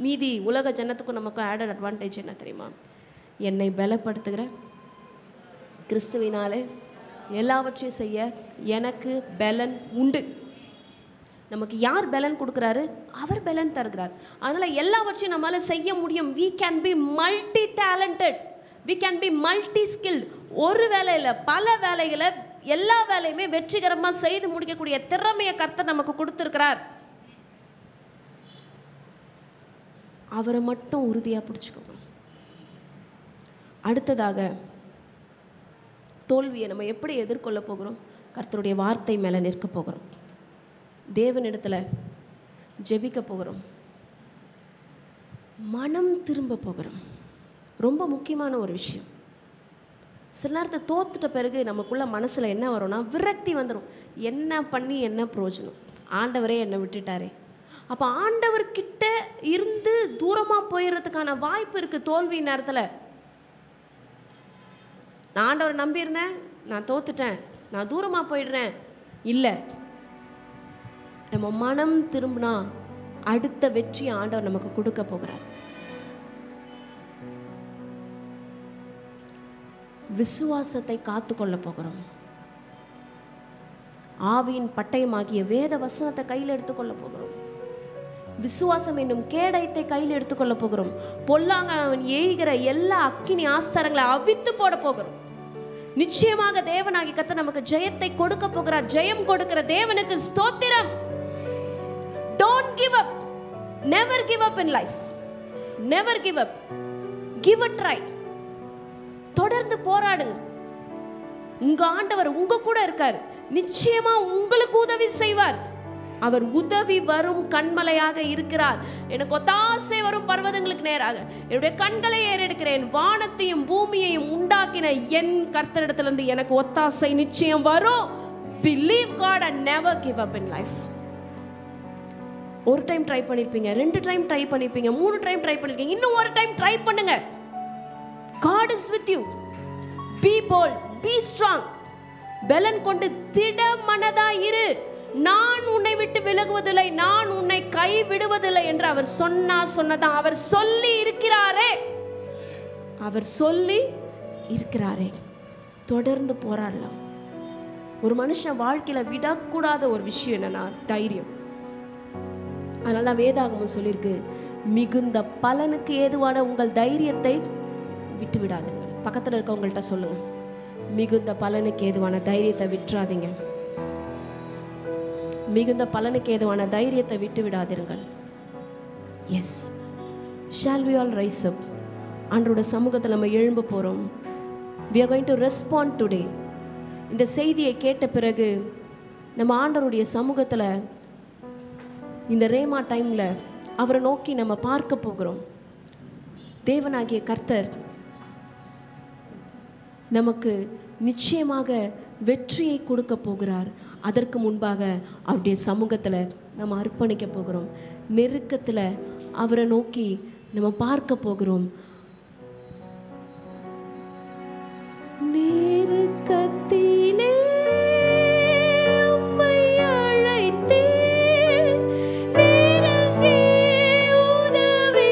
மீதி உலக ஜனத்துக்கும் நமக்கும் ஆடட் அட்வான்டேஜ் என்ன தெரியுமா? என்னை பலப்படுத்துகிற கிறிஸ்துவினாலே எல்லாவற்றையும் செய்ய எனக்கு பலன் உண்டு. நமக்கு யார் பலன் கொடுக்குறாரு? அவர் பலன் தருகிறார். அதனால் எல்லாவற்றையும் நம்மளால் செய்ய முடியும். we can be multi talented, we can be multi skilled. ஒரு வேலையில் பல வேலைகளை, எல்லா வேலையுமே வெற்றிகரமாக செய்து முடிக்கக்கூடிய திறமையை கர்த்தர் நமக்கு கொடுத்துருக்கிறார். அவரை மட்டும் உறுதியாக பிடிச்சிக்கோங்க. அடுத்ததாக தோல்வியை நம்ம எப்படி எதிர்கொள்ள போகிறோம்? கர்த்தருடைய வார்த்தை மேலே நிற்க போகிறோம், தேவனிடத்தில் ஜெபிக்க போகிறோம், மனம் திரும்ப போகிறோம். ரொம்ப முக்கியமான ஒரு விஷயம். சில நேரத்தை தோத்துட்ட பிறகு நமக்குள்ள மனசில் என்ன வரும்னா விரக்தி வந்துடும். என்ன பண்ணி என்ன பிரயோஜனம், ஆண்டவரே என்னை விட்டுட்டாரே. அப்போ ஆண்டவர்கிட்ட இருந்து தூரமாக போயிடுறதுக்கான வாய்ப்பு இருக்குது தோல்வி நேரத்தில். நான் ஆண்டவரை நம்பியிருந்தேன், நான் தோத்துட்டேன், நான் தூரமாக போயிடுறேன். இல்லை, நம்ம மனம் திரும்பினா அடுத்த வெற்றி ஆண்டவர் நமக்கு கொடுக்க போகிறார். விசுவாசத்தை காத்துக்கொள்ள போகிறோம். ஆவியின் பட்டயமாகிய வேத வசனத்தை கையில் எடுத்துக்கொள்ள போகிறோம். விசுவாசம் என்னும் கேடயத்தை கையில் எடுத்துக்கொள்ள போகிறோம். பொல்லாங்கவன் எய்கிற எல்லா அக்கினி ஆஸ்திரங்களை அவித்து போட போகிறோம். நிச்சயமாக தேவனாகிய கர்த்தர் நமக்கு ஜெயத்தை கொடுக்க போகிறார். ஜெயம் கொடுக்கிற தேவனுக்கு ஸ்தோத்திரம். Don't give up. Never give up in life. Never give up. Give a try. தொடர்ந்து போராடுங்க. உங்க ஆண்டவர் உங்க கூட இருக்கார். நிச்சயமா உங்களுக்கு உதவி செய்வார். அவர் உதவி வரும் கண்மலையாக இருக்கிறார். எனக்கு ஒத்தாசை வரும் பர்வதங்களுக்கு நேராக என்னுடைய கண்களை ஏறெடுக்கிறேன். வானத்தையும் பூமியையும் உண்டாக்கின என் கர்த்தரிடத்திலிருந்து எனக்கு ஒத்தாசை நிச்சயம் வரும். Believe God and never give up in life. ஒரு டைம் ட்ரை பண்ணிருப்பீங்க, 2 டைம் ட்ரை பண்ணிருப்பீங்க, 3 டைம் ட்ரை பண்ணிருக்கீங்க, இன்னும் ஒரு டைம் ட்ரை பண்ணுங்க. God is with you. Be bold, be strong. பலன் கொண்டு திட மனதா இரு. நான் உன்னை விட்டு விலகுவதில்லை, நான் உன்னை கைவிடுவதில்லை என்று அவர் சொன்னதான். அவர் சொல்லி இருக்கிறாரே. அவர் சொல்லி இருக்கிறாரே. தொடர்ந்து போராடலாம். ஒரு மனுஷன் வாழ்க்கையில் விடக்கூடாத ஒரு விஷயம் என்னன்னா தைரியம். அதனால தான் வேதாகமம் சொல்லியிருக்கு, மிகுந்த பலனுக்கு ஏதுவான உங்கள் தைரியத்தை விட்டு விடாதீங்க. பக்கத்தில் இருக்கவங்கள்ட்ட சொல்லுங்க, மிகுந்த பலனுக்கு ஏதுவான தைரியத்தை விட்டுறாதீங்க. மிகுந்த பலனுக்கு ஏதுவான தைரியத்தை விட்டு விடாதீர்கள். Yes, shall we all rise up? ஆண்டவருடைய சமூகத்தில் நம்ம எழும்ப போகிறோம். we are going to respond today. இந்த செய்தியை கேட்ட பிறகு நம்ம ஆண்டவருடைய சமூகத்தில் இந்த ரேமா டைமில் அவரை நோக்கி நம்ம பார்க்க போகிறோம். தேவனாகிய கர்த்தர் நமக்கு நிச்சயமாக வெற்றியை கொடுக்க போகிறார். அதற்கு முன்பாக அவருடைய சமூகத்தில் நம்ம அர்ப்பணிக்க போகிறோம். நெருக்கத்தில் அவரை நோக்கி நம்ம பார்க்க போகிறோம். நெருக்கத்திலே உம்மை அழைத்தேன், நெருங்கி உதவி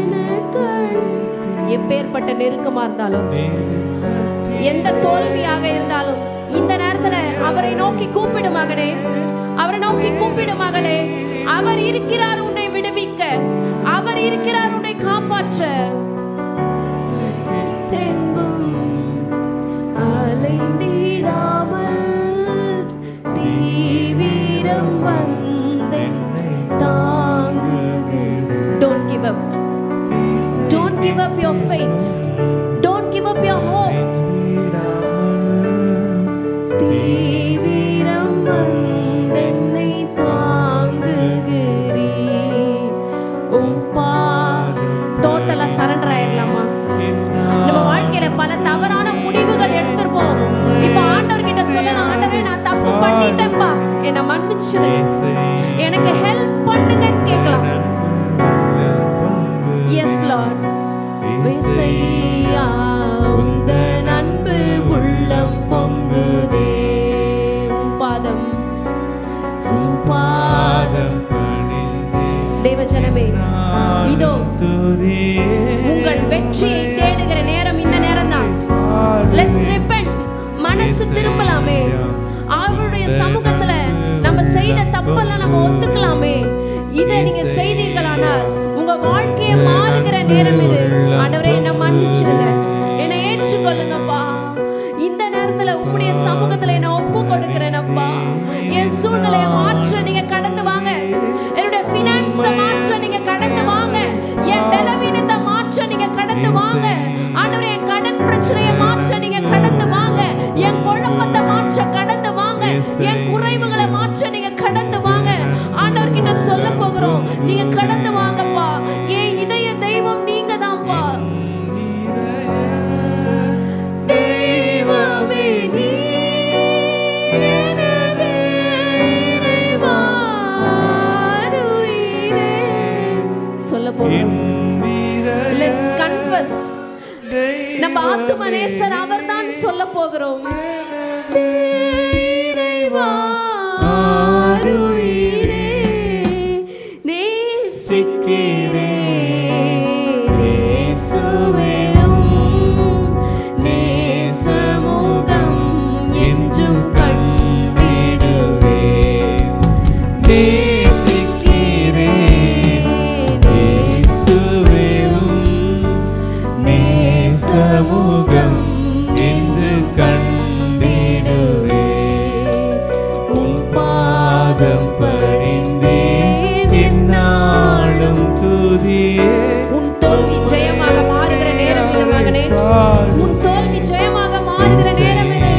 எனக்கு அழைத்தேன். எப்பேற்பட்ட நெருக்கமா இருந்தாலும், எந்த தோல்வியாக இருந்தாலும், இந்த நேரத்துல அவரை நோக்கி கூப்பிடு மகனே, அவரை நோக்கி கூப்பிடு மகளே. அவர் இருக்கிறார் உன்னை விடுவிக்க, அவர் இருக்கிறார் உன்னை காப்பாற்ற. தெங்கும் அலைந்திடாமல் தீவிரம் வந்தென்னை தாங்குக. Don't give up. Don't give up your faith. Don't give up your hope. தீவிரம் வந்தென்னை தாங்குகிறீ. டோட்டலா சரண்டர் ஆயிடலாமா? நம்ம வாழ்க்கையில பல தவறான முடிவுகள் எடுத்திருப்போம். இப்ப ஆண்டவர்கிட்ட சொல்லலாம், ஆண்டவரே நான் தப்பு பண்ணிட்டேன்பா, என்னை மன்னிச்சிடுங்க, எனக்கு ஹெல்ப் பண்ணுங்கன்னு கேட்கலாம். S Lord. இசையா உந்தன் அன்பு உள்ளம் பொங்குதே. பாதம் தேவஜனமே, இதோ உங்கள் வெற்றியை தேடுகிற நேரம் இந்த நேரம் தான். Let's repent. மனசு திரும்பலாமே. அவருடைய சமூகத்துல நம்ம செய்த தப்பெல்லாம் நம்ம ஒத்துக்கலாமே. இதை நீங்க செய்தீர்களானால் உங்க வாழ்க்கையை மாறுகிற நேரம் இது. ஆண்டவரே என்னை மன்னிச்சிடுங்க, என்னை ஏற்றுக்கொள்ளுங்கப்பா. இந்த நேரத்துல உங்களுடைய சமூகத்துல என்ன ஒப்பு கொடுக்கிறேனப்பா. என் சூழ்நிலையை மாற்ற நீங்க கடந்து வாங்க. என்னுடைய ஃபினான்ஸை மாற்ற நீங்க கடந்து வாங்க. என் பலவீனத்தை மாற்ற நீங்க கடந்து வாங்க. ஆண்டவரே என் கடன் பிரச்சனையை மாற்ற நீங்க கடந்து வாங்க. என் குழப்பத்தை மாற்ற கடந்து வாங்க. என் குறைவுகளை மாற்ற நீங்க கடந்து வாங்க. ஆண்டவர்கிட்ட சொல்ல போகிறோம், நீங்க கடந்து வாங்கப்பா. என் இதய தெய்வம் நீங்க தான்ப்பா. தெய்வமே சொல்ல போகிறோம். Let's confess. நம்ம ஆத்துமநேசர் அவர்தான் சொல்ல போகிறோம். இறைவா ஆருயிரே நேசிக்கிறே, நேசுவே நேசமுகம் என்றும் கண்டிடுவே. நேசிக்கிறே நேசுவே நேசமுகம் என்று கண்டிடுவே. உன் பாதம் பணிந்தேன் என்னாலும் துதியே. உன் தோல்வி ஜெயமாக மாறுகிற நேரம் இது மகனே. உன் தோல்வி ஜெயமாக மாறுகிற நேரம் இது.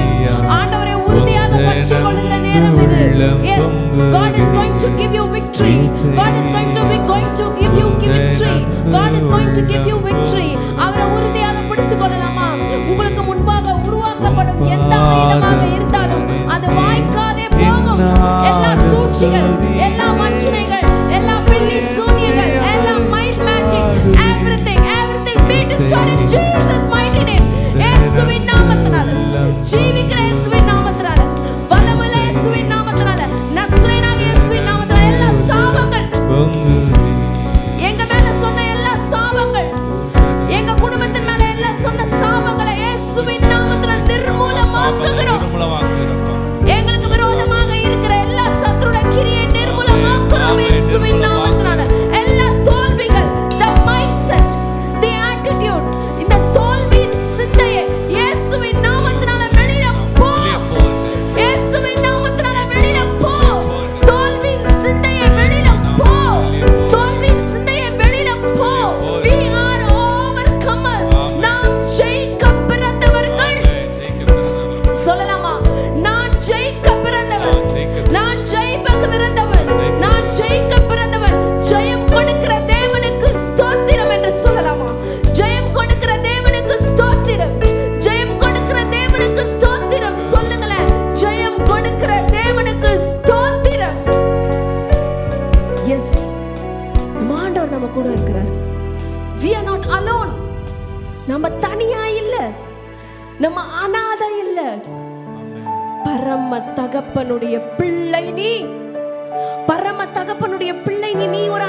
ஆண்டவரை உறுதியாக பற்றிக் கொள்ளுகிற நேரம் இது. Yes, God is going to give you victory. God is going to give you victory. God is going to give you victory. அவரை உறுதியாக பிடித்துக் கொள்ளலாமா? உங்களுக்கு முன்பாக உருவாக்கப்படும் எந்த ஆயுதமாக இருந்தாலும் அது வாய்க்காதே போகும். எல்லா சூழ்ச்சிகள், எல்லா வஞ்சனைகள், எல்லா பில்லி சூனியங்கள், எல்லா mind magic, everything be destroyed in Jesus mighty name. இயேசுவின் நாமத்தினால, ஜீவிக்கிற இயேசுவின் நாமத்தினால, வல்லமையுள்ள இயேசுவின் நாமத்தினால, நசரேயனாகிய இயேசுவின் நாமத்தினால எல்லா சாபங்கள், எங்க மேல சொன்ன எல்லா சாபங்கள், எங்க குடும்பத்தில் நம்ம தனியா இல்ல, நம்ம அனாதை இல்ல. பரம தகப்பனுடைய பிள்ளை நீ. பரம தகப்பனுடைய பிள்ளை நீ. நீ ஒரு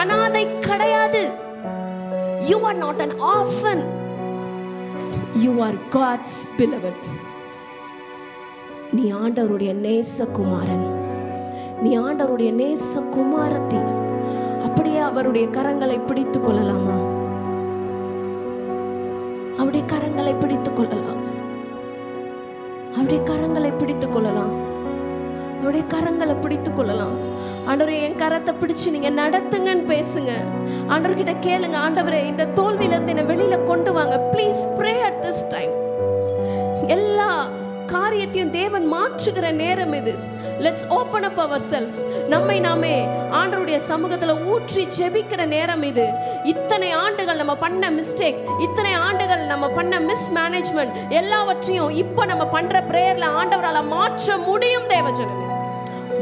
அனாதை கிடையாது. You are not an orphan. You are God's beloved. நீ ஆண்டவருடைய நேசகுமாரன், நீ ஆண்டவருடைய நேசகுமாரத்தி. அப்படியே அவருடைய கரங்களை பிடித்துக் கொள்ளலாமா? அவருடைய கரங்களை பிடித்துக் கொள்ளலாம். அவருடைய கரங்களை பிடித்துக் கொள்ளலாம். அவருடைய கரங்களை பிடித்துக் கொள்ளலாம். ஆண்டவரே, என் கரத்தை பிடிச்சு நீங்க நடத்துங்கன்னு பேசுங்க. ஆண்டவர்கிட்ட கேளுங்க, ஆண்டவரே இந்த தோல்வியிலிருந்து என்னை வெளியில கொண்டு வாங்க. Please pray at this time. எல்லா காரியத்தையும் தேவன் மாற்றுகிற நேரம் இது. Let's open up our self. நம்மை நாமே ஆண்டவருடைய சமூகத்துல ஊற்றி ஜெபிக்கிற நேரம் இது. இத்தனை ஆண்டுகள் நம்ம பண்ண மிஸ்டேக், இத்தனை ஆண்டுகள் நம்ம பண்ண மிஸ்மேனேஜ்மெண்ட் எல்லாவற்றையும் இப்போ நம்ம பண்ற பிரேயர்ல ஆண்டவரால மாற்ற முடியும். தேவஜனமே,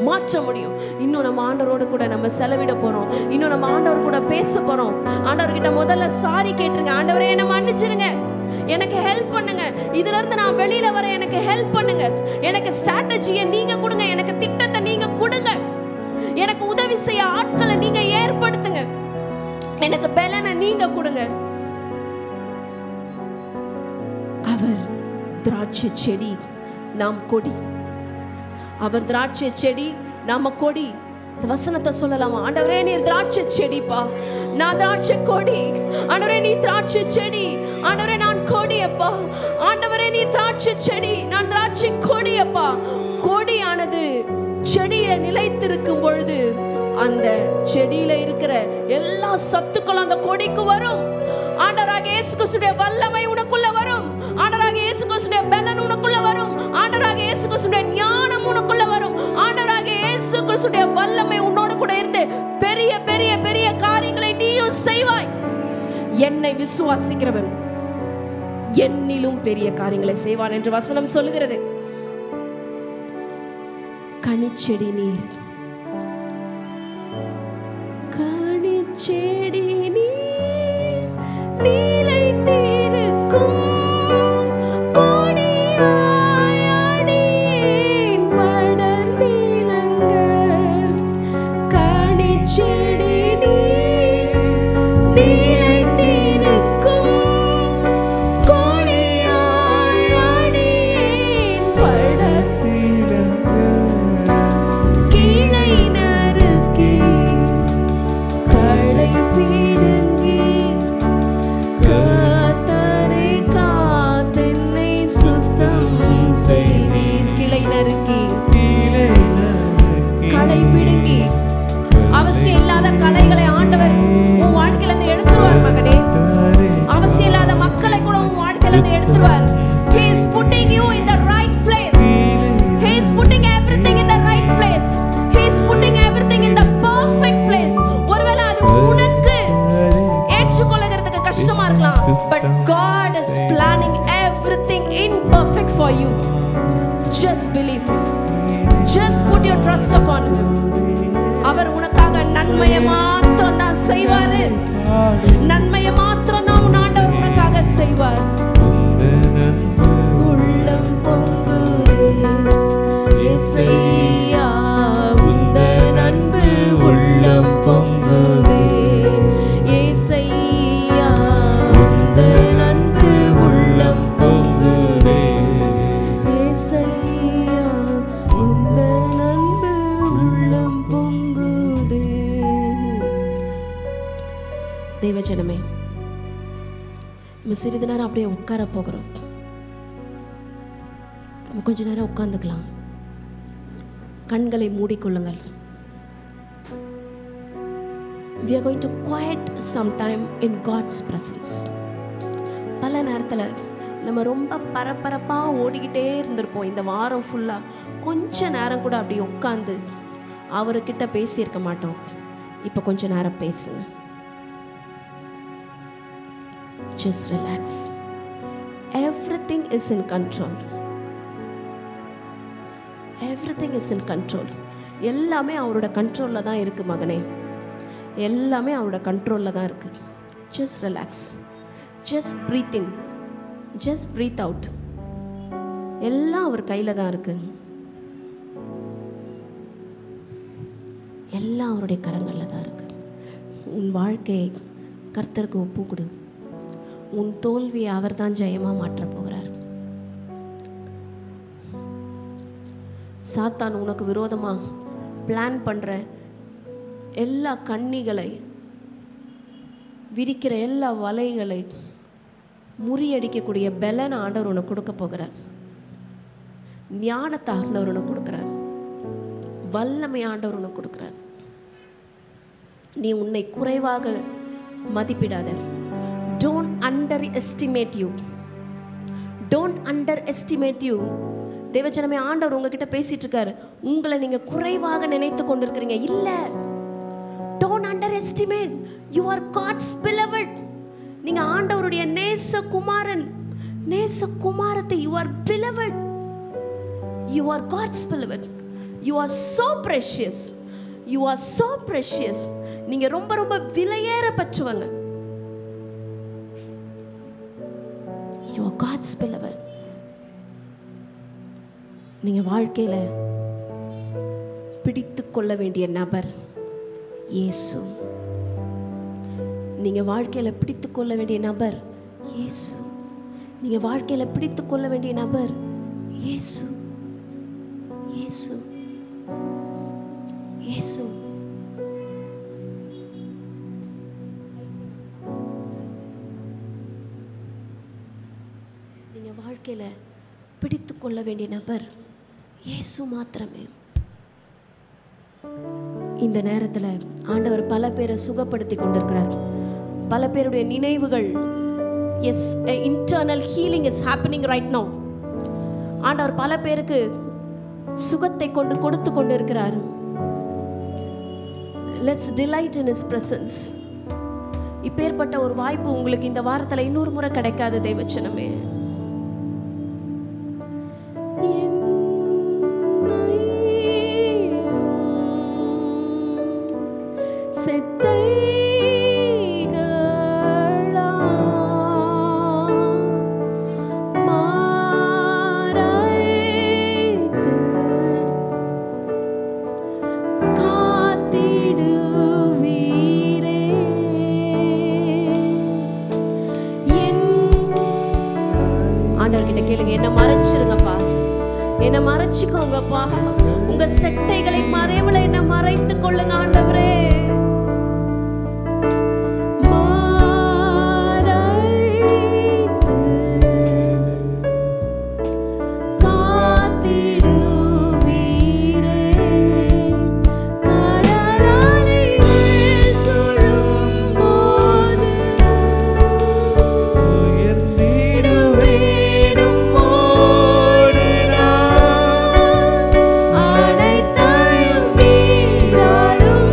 மாற்ற முடியும். இன்னும் நம்ம ஆண்டவரோடு கூட நம்ம செலவிட போறோம். இன்னும் நம்ம ஆண்டவர் கூட பேச போறோம். ஆண்டவர்கிட்ட முதல்ல சாரி கேட்டுருங்க. ஆண்டவரே, என்ன மன்னிச்சிருங்க, எனக்கு ஹெல்ப் பண்ணுங்க, இதுல இருந்து நான் வெளியில வர எனக்கு ஹெல்ப் பண்ணுங்க. எனக்கு ஸ்ட்ராட்டஜியை நீங்க கொடுங்க, எனக்கு திட்டத்தை நீங்க கொடுங்க, எனக்கு உதவி செய்ய ஆட்களை நீங்க ஏற்படுத்துங்க, எனக்கு பலனை நீங்க கொடுங்க. அவர் திராட்சை செடி, நாம் கொடி. அவர் திராட்சை செடி, நாம கொடி. இந்த வசனத்தை சொல்லலாமா? ஆண்டவரே, நீர் திராட்சை செடிப்பா, நான் திராட்சை கொடி. ஆண்டவரே, நீ திராட்சை செடி. ஆண்டவரே, நான் கொடி அப்பா. ஆண்டவரே, நீ திராட்சை செடி, நான் திராட்சை கொடி அப்பா. கொடியானது செடியில நிலைத்திருக்கும் பொழுது அந்த செடியில இருக்கிற எல்லா சத்துக்களும் அந்த கொடிக்கு வரும். ஆண்டவராகிய இயேசு கிறிஸ்துவின் வல்லமை உனக்குள்ள வரும். ஆண்டவராகிய இயேசு கிறிஸ்துவின் பலன் உனக்குள்ள வரும். ஆண்டவராகிய இயேசு கிறிஸ்துவின் ஞானம் உனக்குள்ள வரும். ஆண்டவராகிய இயேசு கிறிஸ்துவின் வல்லமை உன்னோடு கூட இருந்து பெரிய பெரிய பெரிய காரியங்களை நீயும் செய்வாய். என்னை விசுவாசிக்கிறவன் என்னிலும் பெரிய காரியங்களை செய்வான் என்று வசனம் சொல்லுகிறது. கனிச்செடி நீர், கனிச்செடி நீர் நிலைத்திருக்கும் கொடியாயடியேன் படர்ந்திலங்க. கனிச்செடி நீர் நிலைத்திருக்கும் கொடியாயடியேன் படர்ந்திலங்க. கிளை நறுக்கி களை பிடுங்கி கர்த்தரே காத்தென்னை சுத்தம் செய்தீர். கிளை நறுக்கி களை பிடுங்கி, அவசியம் இல்லாத களைகளை ஆண்டவர் உன் வாழ்க்கையில இருந்து எடுத்துருவார் மகனே. அவசியம் இல்லாத மக்களை கூட உன் வாழ்க்கையில இருந்து எடுத்துருவார். He is putting you in the right place. He is putting everything in the right place. He is putting everything in the perfect place. ஒருவேளை அது உனக்கு ஏற்றுக்கொள்கிறதுக்கு கஷ்டமா இருக்கலாம். But God is planning everything in perfect for you. Just believe Him. Just put your trust upon Him. அவர் உனக்காக நன்மையை மாத்திரம் தான் செய்வாரு. நன்மையை மாத்திரம் தான் உன் ஆண்டவர் உனக்காக செய்வார். உள்ளம் பொங்குதே இயேசையா, உந்தன் அன்பு உள்ளம் பொங்குதே இயேசையா, உந்தன் அன்பு உள்ளம் பொங்குதே இயேசையா, உந்தன் அன்பு உள்ளம் பொங்குதே. தேவஜனமே, நம்ம சிறிது நேரம் அப்படியே உட்கார போகிறோம். நம்ம கொஞ்ச நேரம் உட்கார்ந்துக்கலாம். கண்களை மூடிக்கொள்ளுங்கள். We are going to quiet some time in God's presence. பல நேரத்தில் நம்ம ரொம்ப பரபரப்பாக ஓடிக்கிட்டே இருந்திருப்போம். இந்த வாரம் ஃபுல்லாக கொஞ்ச நேரம் கூட அப்படி உட்காந்து அவர்கிட்ட பேசியிருக்க மாட்டோம். இப்போ கொஞ்ச நேரம் பேசுங்க. Just relax. Everything is in control. Everything is in control. எல்லாமே அவரோட கண்ட்ரோலில் தான் இருக்குது மகனே. எல்லாமே அவரோட கண்ட்ரோலில் தான் இருக்குது. Just relax. ஜஸ்ட் ப்ரீத் இன், ஜஸ்ட் ப்ரீத் அவுட். எல்லாம் அவர் கையில் தான் இருக்கு. எல்லாம் அவருடைய கரங்களில் தான் இருக்கு. உன் வாழ்க்கையை கர்த்தருக்கு ஒப்பு கொடு. உன் தோல்வியை அவர் தான் ஜெயமாக மாற்றப் போகிறார். சாத்தான் உனக்கு விரோதமாக பிளான் பண்ணுற எல்லா கண்ணிகளை, விரிக்கிற எல்லா வலைகளை முறியடிக்கக்கூடிய பலன் ஆண்டவர் உனக்கு கொடுக்க போகிறார். ஞானத்தை ஆண்டவர் உனக்கு கொடுக்குறார். வல்லமை ஆண்டவர் உனக்கு கொடுக்குறார். நீ உன்னை குறைவாக மதிப்பிடாத. Don't underestimate you. Don't underestimate you. தேவஜனமே, ஆண்டவர் உங்ககிட்ட பேசிட்டு இருக்காரு. உங்களை நீங்க குறைவாக நினைத்து கொண்டிருக்கிறீங்க. இல்ல, don't underestimate. You are God's beloved. நீங்க ஆண்டவருடைய நேசகுமாரன், நேசகுமாரத்தை. You are beloved. You are God's beloved. You are so precious. You are so precious. நீங்க ரொம்ப ரொம்ப விலையேறப்பட்டவங்க. You are God's beloved. நீங்க வாழ்க்கையில பிடித்துக் கொள்ள வேண்டிய நபர் இயேசு. நீங்க வாழ்க்கையில பிடித்துக் கொள்ள வேண்டிய நபர் இயேசு. நீங்க வாழ்க்கையில பிடித்துக் கொள்ள வேண்டிய நபர் இயேசு. இயேசு, இயேசு. நீங்க வாழ்க்கையில பிடித்துக் கொள்ள வேண்டிய நபர் இயேசு மாத்திரமே. இந்த நேரத்தில் ஆண்டவர் பல பேரை சுகப்படுத்தி கொண்டிருக்கிறார். பல பேருடைய நினைவுகள், yes, internal healing is happening right now. ஆண்டவர் பல பேருக்கு சுகத்தை கொடுத்து கொண்டு இருக்கிறார். Let's delight in his presence. இப்பேற்பட்ட ஒரு வாய்ப்பு உங்களுக்கு இந்த வாரத்தில் இன்னொரு முறை கிடைக்காது தேவச்சனமே. என்ன மறைச்சிருங்கப்பா, என்ன மறைச்சுக்கோங்கப்பா. உங்க செட்டைகளின் மறைவுல என்ன மறைத்து கொள்ளுங்க ஆண்டவரே. அனைத்தையும் மீறாடும்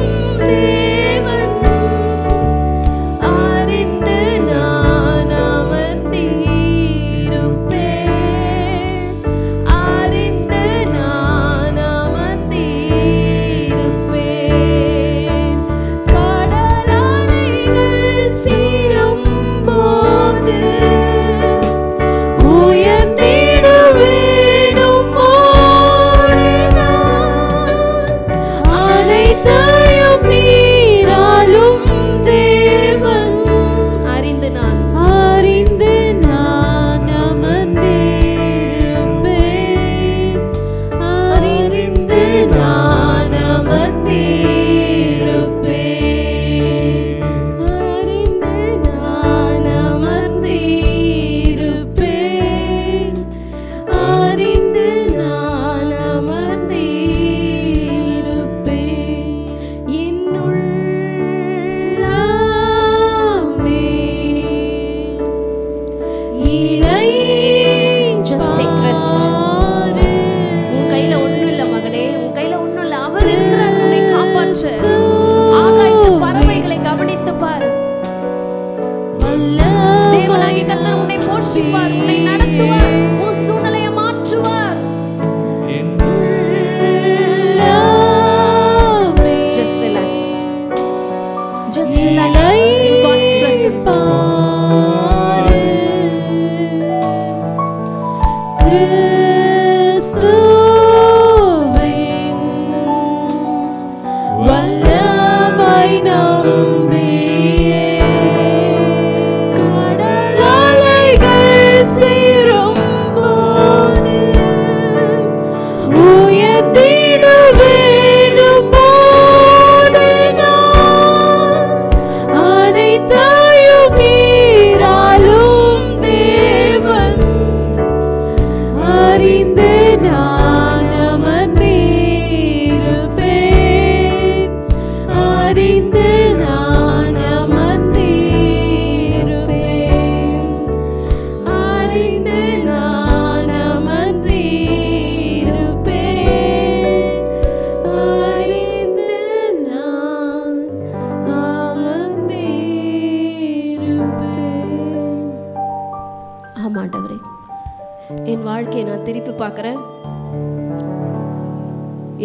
பார்க்குறேன்.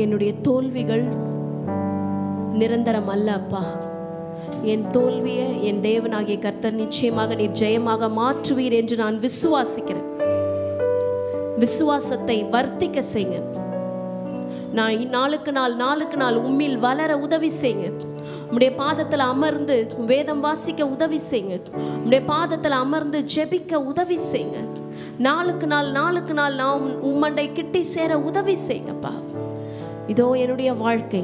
என்னுடைய தோல்விகள் நிரந்தரம் அல்ல அப்பா. என் தோல்வியை என் தேவனாகிய கர்த்தர் நிச்சயமாக நீர் ஜெயமாக மாற்றுவீர் என்று நான் விசுவாசிக்கிறேன். விசுவாசத்தை வர்த்திக்க செய்யுங்க. நான் நாளுக்கு நாள் உம்மில் வளர உதவி செய்யுங்க. உம்முடைய பாதத்தில் அமர்ந்து வேதம் வாசிக்க உதவி செய்யுங்க. உம்முடைய பாதத்தில் அமர்ந்து ஜெபிக்க உதவி செய்யுங்க. நாளுக்கு நாள் நான் உம்மண்டை கிட்டி சேர உதவி செய்யுங்கப்பா. இதோ என்னுடைய வாழ்க்கை,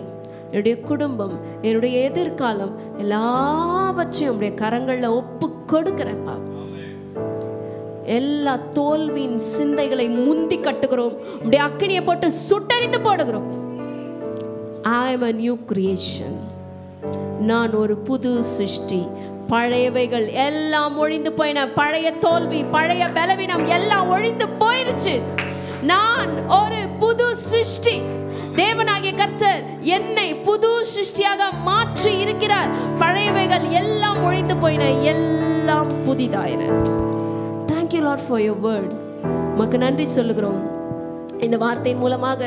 என்னுடைய குடும்பம், என்னுடைய எதிர்காலம் எல்லாவற்றையும் உம்முடைய கரங்களில் ஒப்பு கொடுக்கிறேன்ப்பா. எல்லா தோல்வியின் சிந்தைகளை முந்தி கட்டுகிறோம். உம்முடைய அக்கினியை போட்டு சுட்டரித்து போடுகிறோம். I am a new creation. நான் ஒரு புது சிருஷ்டி. பழையவைகள் எல்லாம் ஒழிந்து போயின. பழைய தோல்வி, பழைய பலவீனம் எல்லாம் ஒழிந்து போயிருச்சு. நான் ஒரு புது சிருஷ்டி. தேவனாகிய கர்த்தர் என்னை புது சிருஷ்டியாக மாற்றி இருக்கிறார். பழையவைகள் எல்லாம் ஒழிந்து போயின, எல்லாம் புதிதாயின. Thank you Lord for your word. உமக்கு நன்றி சொல்லுகிறோம். இந்த வார்த்தையின் மூலமாக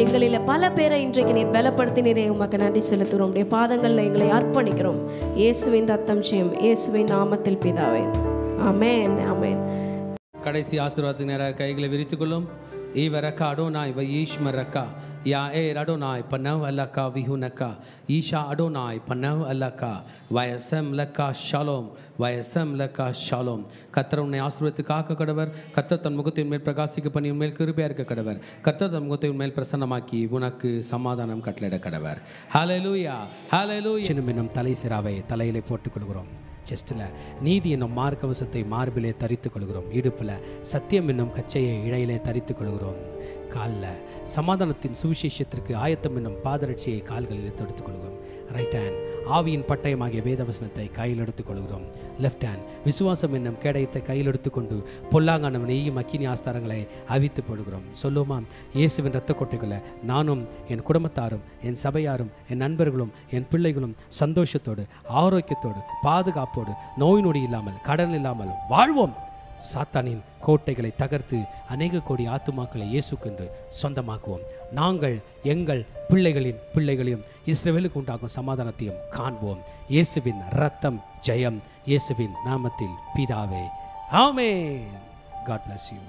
எங்களில் பல பேரை இன்றைக்கு நீர் பலப்படுத்தினீரே, உமக்கு நன்றி செலுத்துகிறோம். உடைய பாதங்களில் எங்களை அர்ப்பணிக்கிறோம். இயேசுவின் ரத்தம் ஜெயம், இயேசுவின் நாமத்தில் பிதாவே, ஆமென் ஆமென். கடைசி ஆசீர்வாதத்துக்கு நேராக கைகளை விரித்துக் கொள்ளும். ஈவரக்கா அடோனாய் வயீஷ்மரக்கா யாஏர் அடோனாய் பனவ் அல்லக்கா விஹுனக்கா ஈஷா அடோனாய் பனவ் அல்லக்கா வயசம் லக்கா ஷாலோம் வயசம் லக்கா ஷாலோம். கர்த்தர் உன்னை ஆசீர்வதித்து காக்க கடவர். கர்த்தர் தன் முகத்தின் மேல் பிரகாசிக்க பண்ணி உன்மேல் கிருபையா இருக்க கடவர். கர்த்தர் தன் முகத்தை உன்மேல் பிரசன்னமாக்கி உனக்கு சமாதானம் கட்டளையிட கடவர். ஹல்லேலூயா ஹல்லேலூயா. என்னும் தலை சிராவை தலையிலே போட்டுக் கொள்கிறோம். செஸ்டில் நீதி என்னும் மார்க்கவசத்தை மார்பிலே தரித்து கொள்கிறோம். இடுப்பில் சத்தியம் என்னும் கச்சையை இழையிலே தரித்து கொள்கிறோம். காலில் சமாதானத்தின் சுவிசேஷத்திற்கு ஆயத்தம் என்னும் பாதரட்சியை கால்களில் தொடுத்துக் கொள்கிறோம். ரைட் ஹேண்ட் ஆவியின் பட்டயமாகிய வேதவசனத்தை கையில் எடுத்துக் கொள்கிறோம். லெஃப்ட் ஹேண்ட் விசுவாசம் என்னும் கேடயத்தை கையில் எடுத்துக்கொண்டு பொல்லாங்கான நெய்யும் அக்கினி ஆஸ்தாரங்களை அவித்து போடுகிறோம். சொல்லுமா, இயேசுவின் இரத்த கொட்டைகளை நானும் என் குடும்பத்தாரும் என் சபையாரும் என் நண்பர்களும் என் பிள்ளைகளும் சந்தோஷத்தோடு ஆரோக்கியத்தோடு பாதுகாப்போடு நோய் நொடி இல்லாமல் கடன் இல்லாமல் வாழ்வோம். சாத்தானின் கோட்டைகளை தகர்த்து அநேக கோடி ஆத்துமாக்களை இயேசுக்கென்று சொந்தமாக்குவோம். நாங்கள் எங்கள் பிள்ளைகளையும் இஸ்ரவேலுக்கு உண்டாகும் சமாதானத்தையும் காண்போம். இயேசுவின் இரத்தம் ஜெயம். இயேசுவின் நாமத்தில் பிதாவே, ஆமென். God bless you.